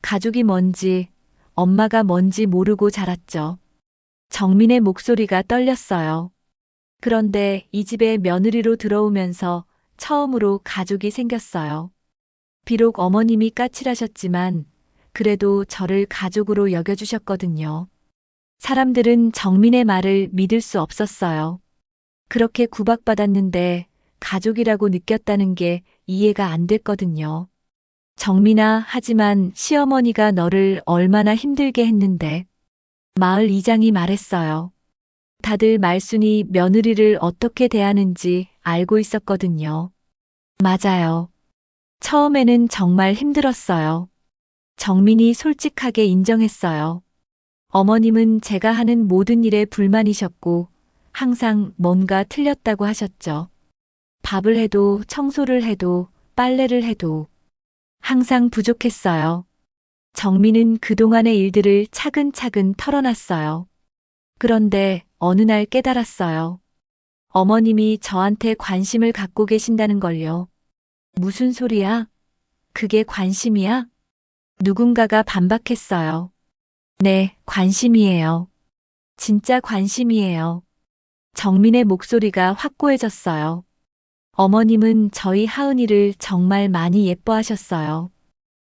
가족이 뭔지, 엄마가 뭔지 모르고 자랐죠. 정민의 목소리가 떨렸어요. 그런데 이 집에 며느리로 들어오면서 처음으로 가족이 생겼어요. 비록 어머님이 까칠하셨지만 그래도 저를 가족으로 여겨주셨거든요. 사람들은 정민의 말을 믿을 수 없었어요. 그렇게 구박받았는데 가족이라고 느꼈다는 게 이해가 안 됐거든요. 정민아, 하지만 시어머니가 너를 얼마나 힘들게 했는데. 마을 이장이 말했어요. 다들 말순이 며느리를 어떻게 대하는지 알고 있었거든요. 맞아요. 처음에는 정말 힘들었어요. 정민이 솔직하게 인정했어요. 어머님은 제가 하는 모든 일에 불만이셨고 항상 뭔가 틀렸다고 하셨죠. 밥을 해도 청소를 해도 빨래를 해도 항상 부족했어요. 정민은 그동안의 일들을 차근차근 털어놨어요. 그런데 어느 날 깨달았어요. 어머님이 저한테 관심을 갖고 계신다는 걸요. 무슨 소리야? 그게 관심이야? 누군가가 반박했어요. 네, 관심이에요. 진짜 관심이에요. 정민의 목소리가 확고해졌어요. 어머님은 저희 하은이를 정말 많이 예뻐하셨어요.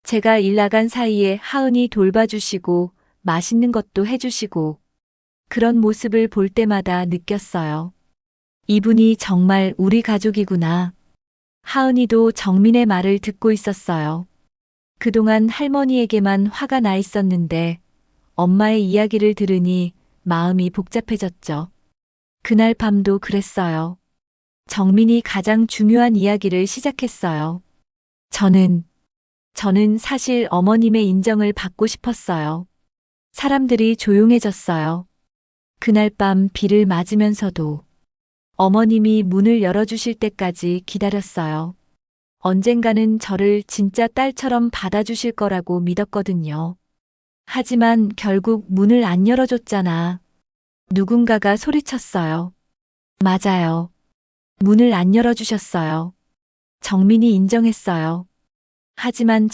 제가 일 나간 사이에 하은이 돌봐주시고 맛있는 것도 해주시고 그런 모습을 볼 때마다 느꼈어요. 이분이 정말 우리 가족이구나. 하은이도 정민의 말을 듣고 있었어요. 그동안 할머니에게만 화가 나 있었는데 엄마의 이야기를 들으니 마음이 복잡해졌죠. 그날 밤도 그랬어요. 정민이 가장 중요한 이야기를 시작했어요. 저는 사실 어머님의 인정을 받고 싶었어요. 사람들이 조용해졌어요. 그날 밤 비를 맞으면서도 어머님이 문을 열어주실 때까지 기다렸어요. 언젠가는 저를 진짜 딸처럼 받아주실 거라고 믿었거든요. 하지만 결국 문을 안 열어줬잖아. 누군가가 소리쳤어요. 맞아요. 문을 안 열어주셨어요. 정민이 인정했어요. 하지만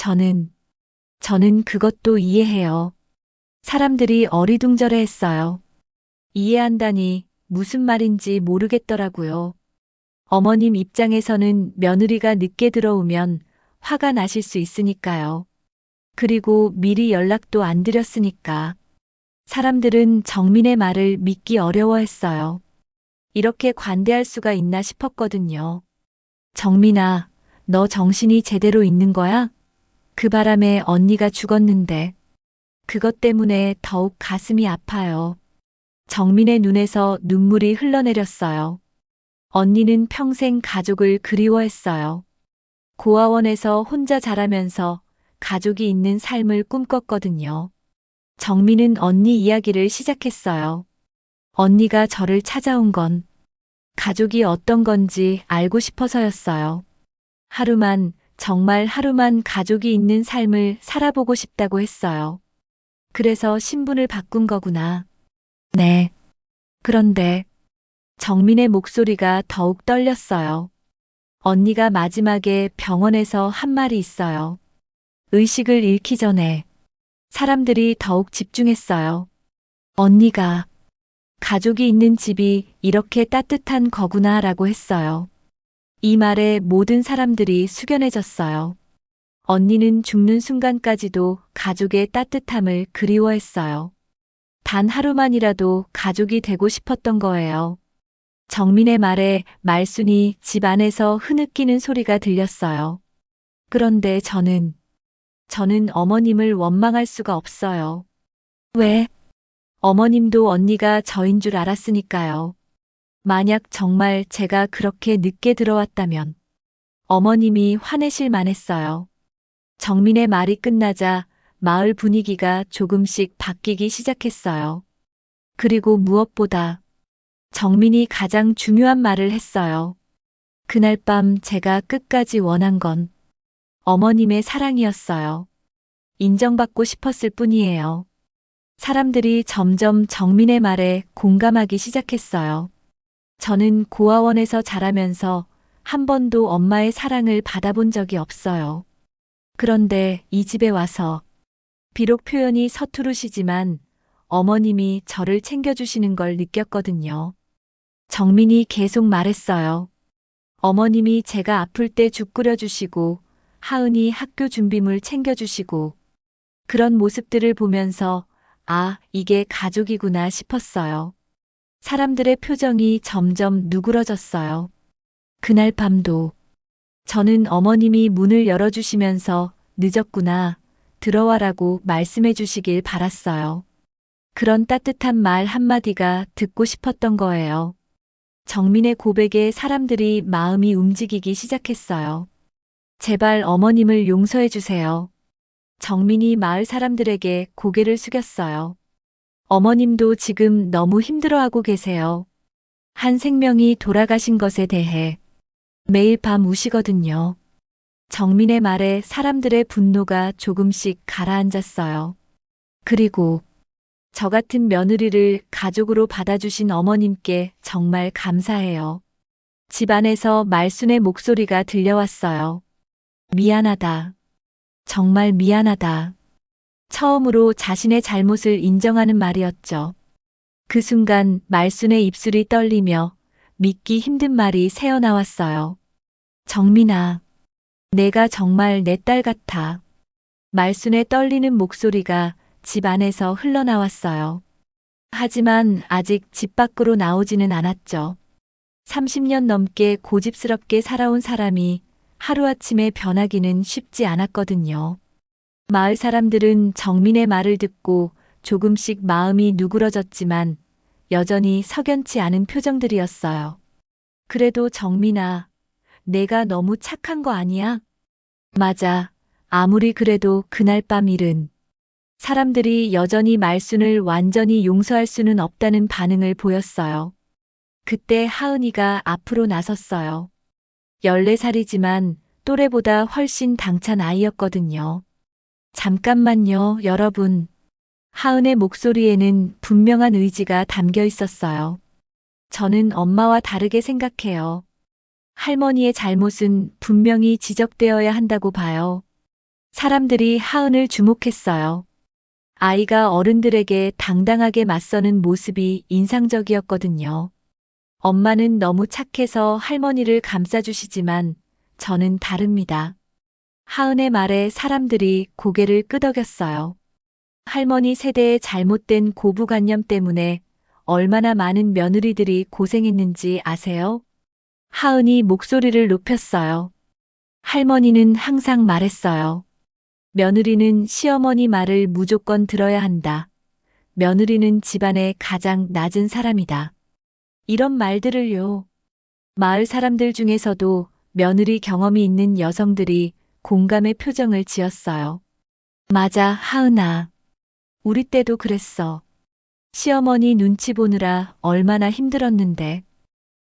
저는 그것도 이해해요. 사람들이 어리둥절해 했어요. 이해한다니 무슨 말인지 모르겠더라고요. 어머님 입장에서는 며느리가 늦게 들어오면 화가 나실 수 있으니까요. 그리고 미리 연락도 안 드렸으니까. 사람들은 정민의 말을 믿기 어려워했어요. 이렇게 관대할 수가 있나 싶었거든요. 정민아, 너 정신이 제대로 있는 거야? 그 바람에 언니가 죽었는데. 그것 때문에 더욱 가슴이 아파요. 정민의 눈에서 눈물이 흘러내렸어요. 언니는 평생 가족을 그리워했어요. 고아원에서 혼자 자라면서 가족이 있는 삶을 꿈꿨거든요. 정민은 언니 이야기를 시작했어요. 언니가 저를 찾아온 건 가족이 어떤 건지 알고 싶어서였어요. 정말 하루만 가족이 있는 삶을 살아보고 싶다고 했어요. 그래서 신분을 바꾼 거구나. 네. 그런데 정민의 목소리가 더욱 떨렸어요. 언니가 마지막에 병원에서 한 말이 있어요. 의식을 잃기 전에 사람들이 더욱 집중했어요. 언니가 가족이 있는 집이 이렇게 따뜻한 거구나 라고 했어요. 이 말에 모든 사람들이 숙연해졌어요. 언니는 죽는 순간까지도 가족의 따뜻함을 그리워했어요. 단 하루만이라도 가족이 되고 싶었던 거예요. 정민의 말에 말순이 집 안에서 흐느끼는 소리가 들렸어요. 그런데 저는 어머님을 원망할 수가 없어요. 왜? 어머님도 언니가 저인 줄 알았으니까요. 만약 정말 제가 그렇게 늦게 들어왔다면 어머님이 화내실 만했어요. 정민의 말이 끝나자 마을 분위기가 조금씩 바뀌기 시작했어요. 그리고 무엇보다 정민이 가장 중요한 말을 했어요. 그날 밤 제가 끝까지 원한 건 어머님의 사랑이었어요. 인정받고 싶었을 뿐이에요. 사람들이 점점 정민의 말에 공감하기 시작했어요. 저는 고아원에서 자라면서 한 번도 엄마의 사랑을 받아본 적이 없어요. 그런데 이 집에 와서 비록 표현이 서투르시지만 어머님이 저를 챙겨주시는 걸 느꼈거든요. 정민이 계속 말했어요. 어머님이 제가 아플 때 죽 끓여주시고 하은이 학교 준비물 챙겨주시고 그런 모습들을 보면서 아, 이게 가족이구나 싶었어요. 사람들의 표정이 점점 누그러졌어요. 그날 밤도 저는 어머님이 문을 열어주시면서 늦었구나, 들어와라고 말씀해 주시길 바랐어요. 그런 따뜻한 말 한마디가 듣고 싶었던 거예요. 정민의 고백에 사람들이 마음이 움직이기 시작했어요. 제발 어머님을 용서해 주세요. 정민이 마을 사람들에게 고개를 숙였어요. 어머님도 지금 너무 힘들어하고 계세요. 한 생명이 돌아가신 것에 대해 매일 밤 우시거든요. 정민의 말에 사람들의 분노가 조금씩 가라앉았어요. 그리고 저 같은 며느리를 가족으로 받아주신 어머님께 정말 감사해요. 집안에서 말순의 목소리가 들려왔어요. 미안하다. 정말 미안하다. 처음으로 자신의 잘못을 인정하는 말이었죠. 그 순간 말순의 입술이 떨리며 믿기 힘든 말이 새어나왔어요. 정민아, 내가 정말 내 딸 같아. 말순의 떨리는 목소리가 집 안에서 흘러나왔어요. 하지만 아직 집 밖으로 나오지는 않았죠. 30년 넘게 고집스럽게 살아온 사람이 하루아침에 변하기는 쉽지 않았거든요. 마을 사람들은 정민의 말을 듣고 조금씩 마음이 누그러졌지만 여전히 석연치 않은 표정들이었어요. 그래도 정민아, 내가 너무 착한 거 아니야? 맞아. 아무리 그래도 그날 밤 일은 사람들이 여전히 말순을 완전히 용서할 수는 없다는 반응을 보였어요. 그때 하은이가 앞으로 나섰어요. 14살이지만 또래보다 훨씬 당찬 아이였거든요. 잠깐만요, 여러분. 하은의 목소리에는 분명한 의지가 담겨 있었어요. 저는 엄마와 다르게 생각해요. 할머니의 잘못은 분명히 지적되어야 한다고 봐요. 사람들이 하은을 주목했어요. 아이가 어른들에게 당당하게 맞서는 모습이 인상적이었거든요. 엄마는 너무 착해서 할머니를 감싸주시지만 저는 다릅니다. 하은의 말에 사람들이 고개를 끄덕였어요. 할머니 세대의 잘못된 고부관념 때문에 얼마나 많은 며느리들이 고생했는지 아세요? 하은이 목소리를 높였어요. 할머니는 항상 말했어요. 며느리는 시어머니 말을 무조건 들어야 한다. 며느리는 집안의 가장 낮은 사람이다. 이런 말들을요. 마을 사람들 중에서도 며느리 경험이 있는 여성들이 공감의 표정을 지었어요. 맞아, 하은아. 우리 때도 그랬어. 시어머니 눈치 보느라 얼마나 힘들었는데.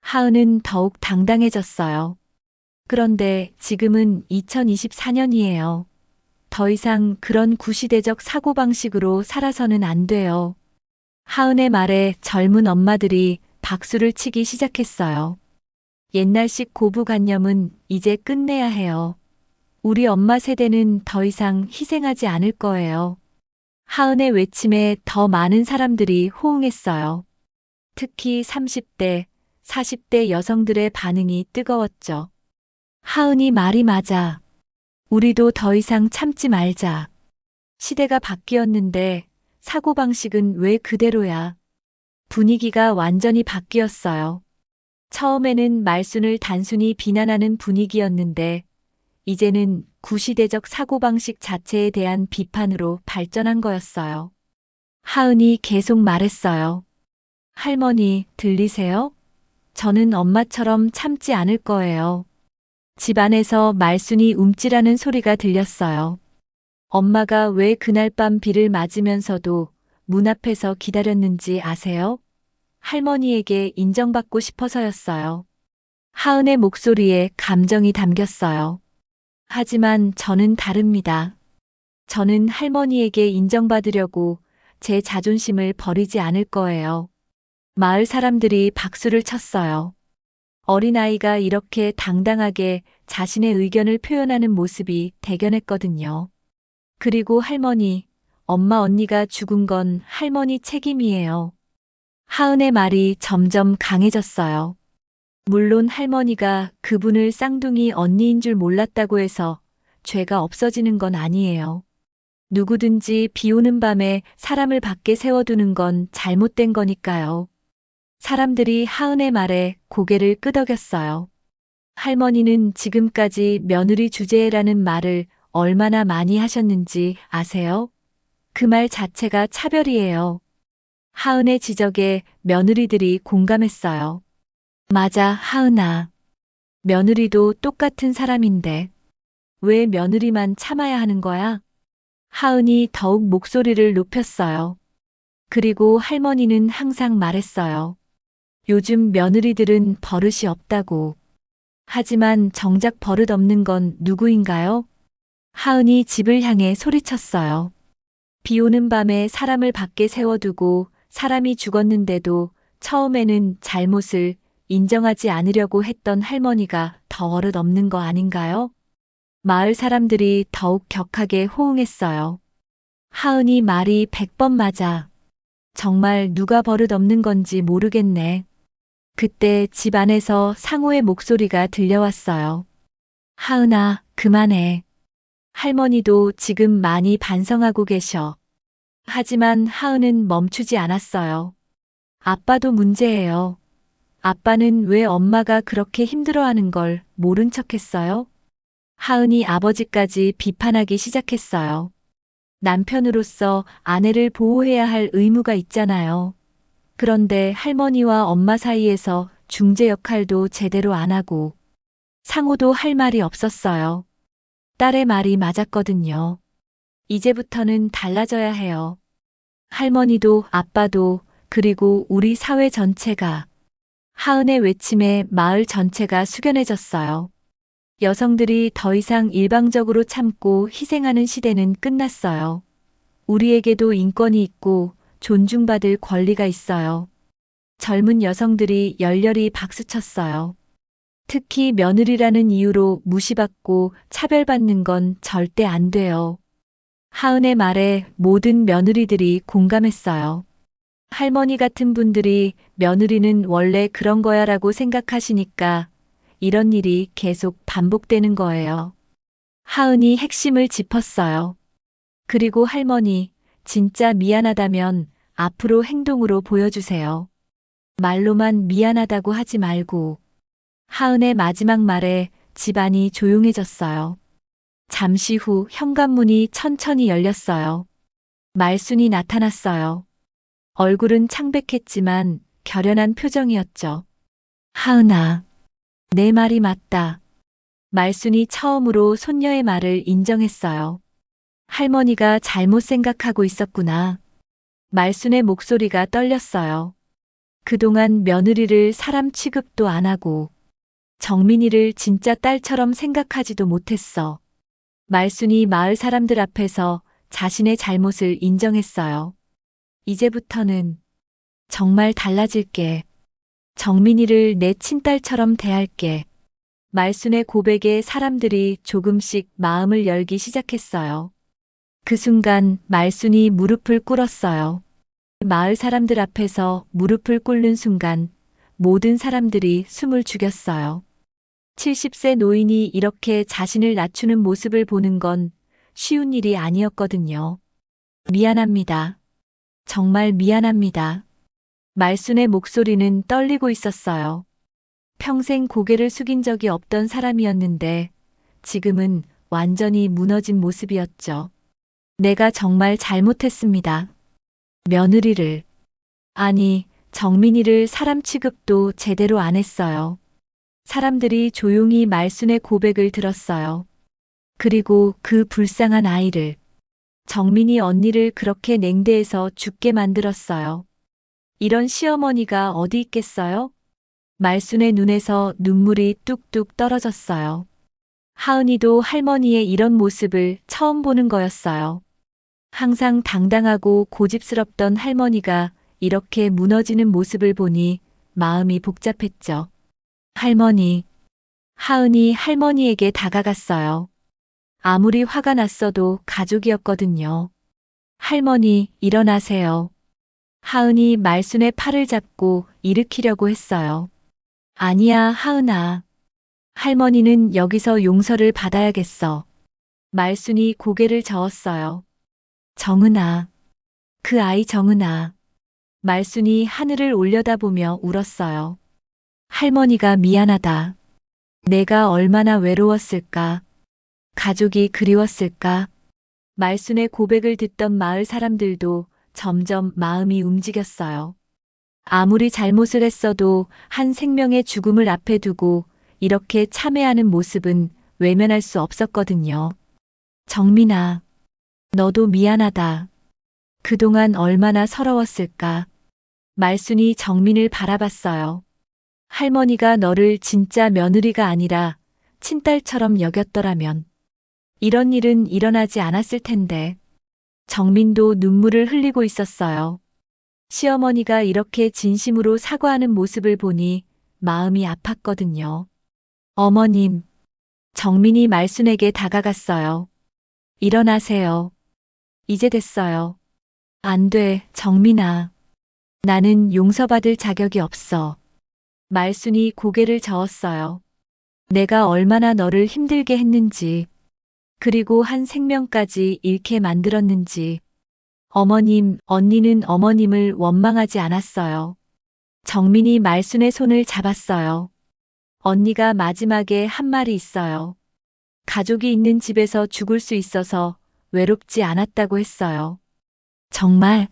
하은은 더욱 당당해졌어요. 그런데 지금은 2024년이에요. 더 이상 그런 구시대적 사고방식으로 살아서는 안 돼요. 하은의 말에 젊은 엄마들이 박수를 치기 시작했어요. 옛날식 고부관념은 이제 끝내야 해요. 우리 엄마 세대는 더 이상 희생하지 않을 거예요. 하은의 외침에 더 많은 사람들이 호응했어요. 특히 30대, 40대 여성들의 반응이 뜨거웠죠. 하은이 말이 맞아. 우리도 더 이상 참지 말자. 시대가 바뀌었는데 사고방식은 왜 그대로야? 분위기가 완전히 바뀌었어요. 처음에는 말순을 단순히 비난하는 분위기였는데 이제는 구시대적 사고방식 자체에 대한 비판으로 발전한 거였어요. 하은이 계속 말했어요. 할머니, 들리세요? 저는 엄마처럼 참지 않을 거예요. 집 안에서 말순이 움찔하는 소리가 들렸어요. 엄마가 왜 그날 밤 비를 맞으면서도 문 앞에서 기다렸는지 아세요? 할머니에게 인정받고 싶어서였어요. 하은의 목소리에 감정이 담겼어요. 하지만 저는 다릅니다. 저는 할머니에게 인정받으려고 제 자존심을 버리지 않을 거예요. 마을 사람들이 박수를 쳤어요. 어린아이가 이렇게 당당하게 자신의 의견을 표현하는 모습이 대견했거든요. 그리고 할머니, 엄마 언니가 죽은 건 할머니 책임이에요. 하은의 말이 점점 강해졌어요. 물론 할머니가 그분을 쌍둥이 언니인 줄 몰랐다고 해서 죄가 없어지는 건 아니에요. 누구든지 비 오는 밤에 사람을 밖에 세워두는 건 잘못된 거니까요. 사람들이 하은의 말에 고개를 끄덕였어요. 할머니는 지금까지 며느리 주제라는 말을 얼마나 많이 하셨는지 아세요? 그 말 자체가 차별이에요. 하은의 지적에 며느리들이 공감했어요. 맞아, 하은아. 며느리도 똑같은 사람인데 왜 며느리만 참아야 하는 거야? 하은이 더욱 목소리를 높였어요. 그리고 할머니는 항상 말했어요. 요즘 며느리들은 버릇이 없다고. 하지만 정작 버릇 없는 건 누구인가요? 하은이 집을 향해 소리쳤어요. 비 오는 밤에 사람을 밖에 세워두고 사람이 죽었는데도 처음에는 잘못을 인정하지 않으려고 했던 할머니가 더 버릇 없는 거 아닌가요? 마을 사람들이 더욱 격하게 호응했어요. 하은이 말이 100번 맞아. 정말 누가 버릇 없는 건지 모르겠네. 그때 집 안에서 상호의 목소리가 들려왔어요. 하은아, 그만해. 할머니도 지금 많이 반성하고 계셔. 하지만 하은은 멈추지 않았어요. 아빠도 문제예요. 아빠는 왜 엄마가 그렇게 힘들어하는 걸 모른 척 했어요? 하은이 아버지까지 비판하기 시작했어요. 남편으로서 아내를 보호해야 할 의무가 있잖아요. 그런데 할머니와 엄마 사이에서 중재 역할도 제대로 안 하고 상호도 할 말이 없었어요. 딸의 말이 맞았거든요. 이제부터는 달라져야 해요. 할머니도 아빠도 그리고 우리 사회 전체가. 하은의 외침에 마을 전체가 숙연해졌어요. 여성들이 더 이상 일방적으로 참고 희생하는 시대는 끝났어요. 우리에게도 인권이 있고 존중받을 권리가 있어요. 젊은 여성들이 열렬히 박수쳤어요. 특히 며느리라는 이유로 무시받고 차별받는 건 절대 안 돼요. 하은의 말에 모든 며느리들이 공감했어요. 할머니 같은 분들이 며느리는 원래 그런 거야 라고 생각하시니까 이런 일이 계속 반복되는 거예요. 하은이 핵심을 짚었어요. 그리고 할머니, 진짜 미안하다면 앞으로 행동으로 보여주세요. 말로만 미안하다고 하지 말고. 하은의 마지막 말에 집안이 조용해졌어요. 잠시 후 현관문이 천천히 열렸어요. 말순이 나타났어요. 얼굴은 창백했지만 결연한 표정이었죠. 하은아, 내 말이 맞다. 말순이 처음으로 손녀의 말을 인정했어요. 할머니가 잘못 생각하고 있었구나. 말순의 목소리가 떨렸어요. 그동안 며느리를 사람 취급도 안 하고 정민이를 진짜 딸처럼 생각하지도 못했어. 말순이 마을 사람들 앞에서 자신의 잘못을 인정했어요. 이제부터는 정말 달라질게. 정민이를 내 친딸처럼 대할게. 말순의 고백에 사람들이 조금씩 마음을 열기 시작했어요. 그 순간 말순이 무릎을 꿇었어요. 마을 사람들 앞에서 무릎을 꿇는 순간 모든 사람들이 숨을 죽였어요. 70세 노인이 이렇게 자신을 낮추는 모습을 보는 건 쉬운 일이 아니었거든요. 미안합니다. 정말 미안합니다. 말순의 목소리는 떨리고 있었어요. 평생 고개를 숙인 적이 없던 사람이었는데 지금은 완전히 무너진 모습이었죠. 내가 정말 잘못했습니다. 며느리를, 아니, 정민이를 사람 취급도 제대로 안 했어요. 사람들이 조용히 말순의 고백을 들었어요. 그리고 그 불쌍한 아이를, 정민이 언니를 그렇게 냉대해서 죽게 만들었어요. 이런 시어머니가 어디 있겠어요? 말순의 눈에서 눈물이 뚝뚝 떨어졌어요. 하은이도 할머니의 이런 모습을 처음 보는 거였어요. 항상 당당하고 고집스럽던 할머니가 이렇게 무너지는 모습을 보니 마음이 복잡했죠. 할머니. 하은이 할머니에게 다가갔어요. 아무리 화가 났어도 가족이었거든요. 할머니, 일어나세요. 하은이 말순의 팔을 잡고 일으키려고 했어요. 아니야, 하은아. 할머니는 여기서 용서를 받아야겠어. 말순이 고개를 저었어요. 정은아. 그 아이 정은아. 말순이 하늘을 올려다보며 울었어요. 할머니가 미안하다. 내가 얼마나 외로웠을까. 가족이 그리웠을까. 말순의 고백을 듣던 마을 사람들도 점점 마음이 움직였어요. 아무리 잘못을 했어도 한 생명의 죽음을 앞에 두고 이렇게 참회하는 모습은 외면할 수 없었거든요. 정민아, 너도 미안하다. 그동안 얼마나 서러웠을까. 말순이 정민을 바라봤어요. 할머니가 너를 진짜 며느리가 아니라 친딸처럼 여겼더라면 이런 일은 일어나지 않았을 텐데. 정민도 눈물을 흘리고 있었어요. 시어머니가 이렇게 진심으로 사과하는 모습을 보니 마음이 아팠거든요. 어머님, 정민이 말순에게 다가갔어요. 일어나세요. 이제 됐어요. 안 돼, 정민아. 나는 용서받을 자격이 없어. 말순이 고개를 저었어요. 내가 얼마나 너를 힘들게 했는지, 그리고 한 생명까지 잃게 만들었는지. 어머님, 언니는 어머님을 원망하지 않았어요. 정민이 말순의 손을 잡았어요. 언니가 마지막에 한 말이 있어요. 가족이 있는 집에서 죽을 수 있어서 외롭지 않았다고 했어요. 정말?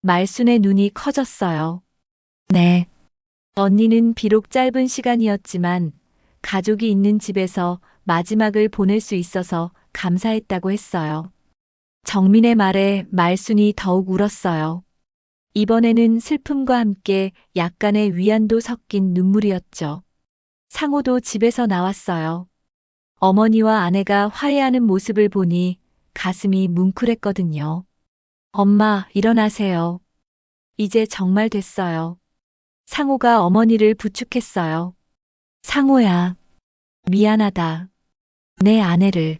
말순의 눈이 커졌어요. 네. 언니는 비록 짧은 시간이었지만 가족이 있는 집에서 마지막을 보낼 수 있어서 감사했다고 했어요. 정민의 말에 말순이 더욱 울었어요. 이번에는 슬픔과 함께 약간의 위안도 섞인 눈물이었죠. 상호도 집에서 나왔어요. 어머니와 아내가 화해하는 모습을 보니 가슴이 뭉클했거든요. 엄마, 일어나세요. 이제 정말 됐어요. 상호가 어머니를 부축했어요. 상호야, 미안하다. 내 아내를,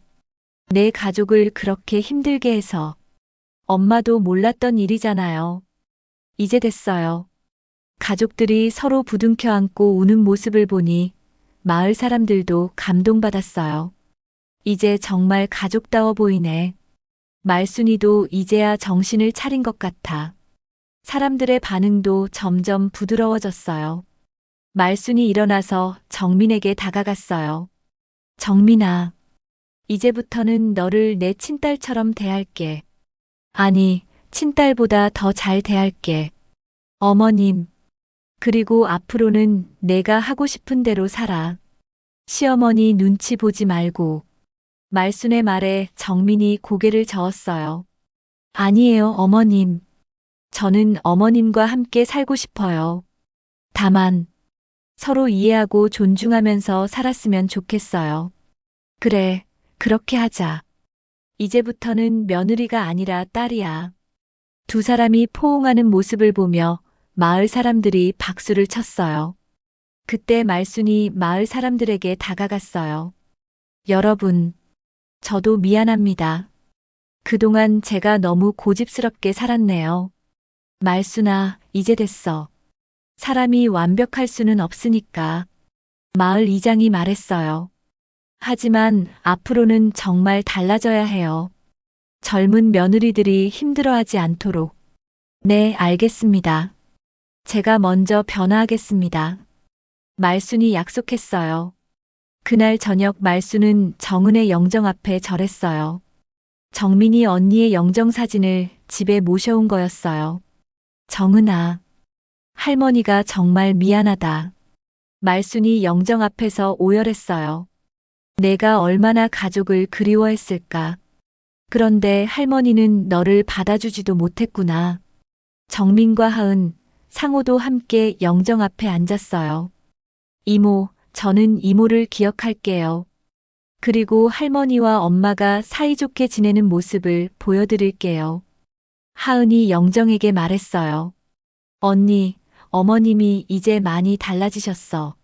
내 가족을 그렇게 힘들게 해서. 엄마도 몰랐던 일이잖아요. 이제 됐어요. 가족들이 서로 부둥켜 안고 우는 모습을 보니 마을 사람들도 감동받았어요. 이제 정말 가족다워 보이네. 말순이도 이제야 정신을 차린 것 같아. 사람들의 반응도 점점 부드러워졌어요. 말순이 일어나서 정민에게 다가갔어요. 정민아, 이제부터는 너를 내 친딸처럼 대할게. 아니, 친딸보다 더 잘 대할게. 어머님, 그리고 앞으로는 내가 하고 싶은 대로 살아. 시어머니 눈치 보지 말고. 말순의 말에 정민이 고개를 저었어요. 아니에요, 어머님. 저는 어머님과 함께 살고 싶어요. 다만, 서로 이해하고 존중하면서 살았으면 좋겠어요. 그래, 그렇게 하자. 이제부터는 며느리가 아니라 딸이야. 두 사람이 포옹하는 모습을 보며 마을 사람들이 박수를 쳤어요. 그때 말순이 마을 사람들에게 다가갔어요. 여러분, 저도 미안합니다. 그동안 제가 너무 고집스럽게 살았네요. 말순아, 이제 됐어. 사람이 완벽할 수는 없으니까. 마을 이장이 말했어요. 하지만 앞으로는 정말 달라져야 해요. 젊은 며느리들이 힘들어하지 않도록. 네, 알겠습니다. 제가 먼저 변화하겠습니다. 말순이 약속했어요. 그날 저녁 말순은 정은의 영정 앞에 절했어요. 정민이 언니의 영정 사진을 집에 모셔온 거였어요. 정은아, 할머니가 정말 미안하다. 말순이 영정 앞에서 오열했어요. 내가 얼마나 가족을 그리워했을까. 그런데 할머니는 너를 받아주지도 못했구나. 정민과 하은, 상호도 함께 영정 앞에 앉았어요. 이모, 저는 이모를 기억할게요. 그리고 할머니와 엄마가 사이좋게 지내는 모습을 보여드릴게요. 하은이 영정에게 말했어요. 언니, 어머님이 이제 많이 달라지셨어.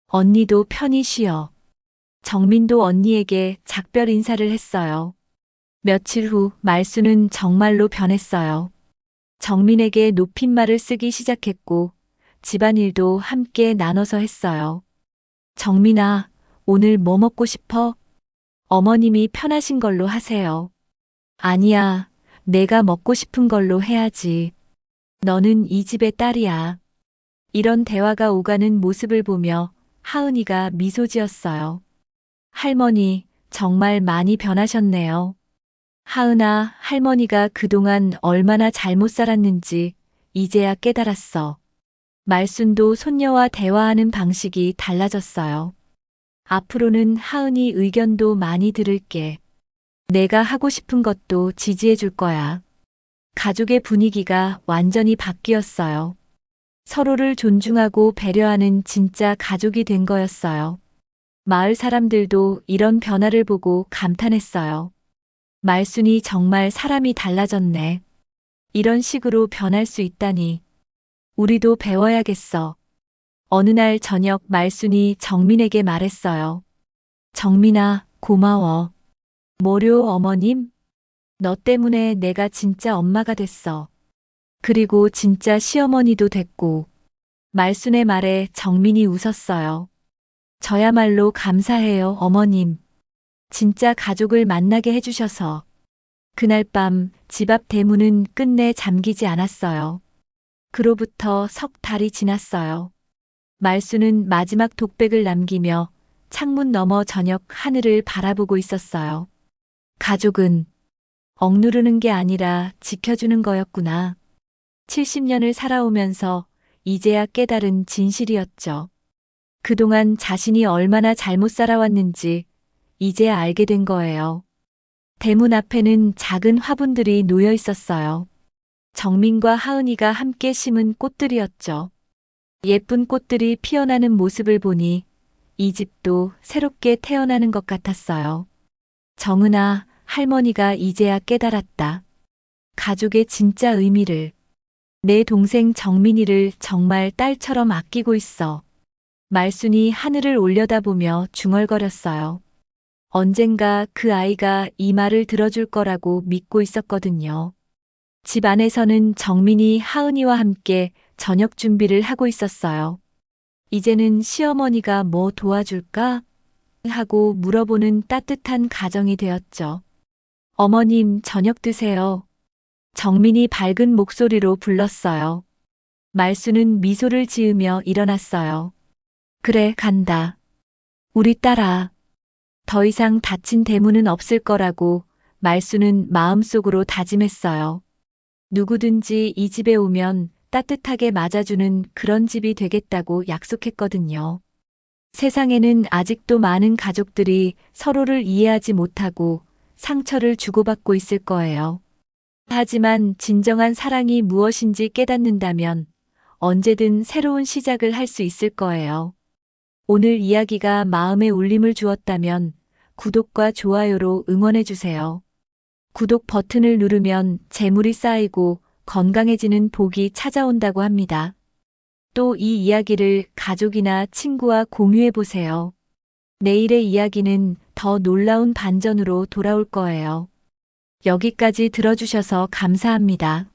언니도 편히 쉬어. 정민도 언니에게 작별 인사를 했어요. 며칠 후 말순은 정말로 변했어요. 정민에게 높임말을 쓰기 시작했고 집안일도 함께 나눠서 했어요. 정민아, 오늘 뭐 먹고 싶어? 어머님이 편하신 걸로 하세요. 아니야, 내가 먹고 싶은 걸로 해야지. 너는 이 집의 딸이야. 이런 대화가 오가는 모습을 보며 하은이가 미소 지었어요. 할머니, 정말 많이 변하셨네요. 하은아, 할머니가 그동안 얼마나 잘못 살았는지 이제야 깨달았어. 말순도 손녀와 대화하는 방식이 달라졌어요. 앞으로는 하은이 의견도 많이 들을게. 내가 하고 싶은 것도 지지해 줄 거야. 가족의 분위기가 완전히 바뀌었어요. 서로를 존중하고 배려하는 진짜 가족이 된 거였어요. 마을 사람들도 이런 변화를 보고 감탄했어요. 말순이 정말 사람이 달라졌네. 이런 식으로 변할 수 있다니. 우리도 배워야겠어. 어느 날 저녁 말순이 정민에게 말했어요. 정민아, 고마워. 뭐료 어머님? 너 때문에 내가 진짜 엄마가 됐어. 그리고 진짜 시어머니도 됐고, 말순의 말에 정민이 웃었어요. 저야말로 감사해요, 어머님. 진짜 가족을 만나게 해주셔서. 그날 밤 집 앞 대문은 끝내 잠기지 않았어요. 그로부터 석 달이 지났어요. 말순은 마지막 독백을 남기며 창문 너머 저녁 하늘을 바라보고 있었어요. 가족은 억누르는 게 아니라 지켜주는 거였구나. 70년을 살아오면서 이제야 깨달은 진실이었죠. 그동안 자신이 얼마나 잘못 살아왔는지 이제야 알게 된 거예요. 대문 앞에는 작은 화분들이 놓여 있었어요. 정민과 하은이가 함께 심은 꽃들이었죠. 예쁜 꽃들이 피어나는 모습을 보니 이 집도 새롭게 태어나는 것 같았어요. 정은아, 할머니가 이제야 깨달았다. 가족의 진짜 의미를. 내 동생 정민이를 정말 딸처럼 아끼고 있어. 말순이 하늘을 올려다보며 중얼거렸어요. 언젠가 그 아이가 이 말을 들어줄 거라고 믿고 있었거든요. 집 안에서는 정민이 하은이와 함께 저녁 준비를 하고 있었어요. 이제는 시어머니가 뭐 도와줄까? 하고 물어보는 따뜻한 가정이 되었죠. 어머님, 저녁 드세요. 정민이 밝은 목소리로 불렀어요. 말순은 미소를 지으며 일어났어요. 그래, 간다. 우리 딸아. 더 이상 닫힌 대문은 없을 거라고 말순은 마음속으로 다짐했어요. 누구든지 이 집에 오면 따뜻하게 맞아주는 그런 집이 되겠다고 약속했거든요. 세상에는 아직도 많은 가족들이 서로를 이해하지 못하고 상처를 주고받고 있을 거예요. 하지만 진정한 사랑이 무엇인지 깨닫는다면 언제든 새로운 시작을 할 수 있을 거예요. 오늘 이야기가 마음에 울림을 주었다면 구독과 좋아요로 응원해주세요. 구독 버튼을 누르면 재물이 쌓이고 건강해지는 복이 찾아온다고 합니다. 또 이 이야기를 가족이나 친구와 공유해보세요. 내일의 이야기는 더 놀라운 반전으로 돌아올 거예요. 여기까지 들어주셔서 감사합니다.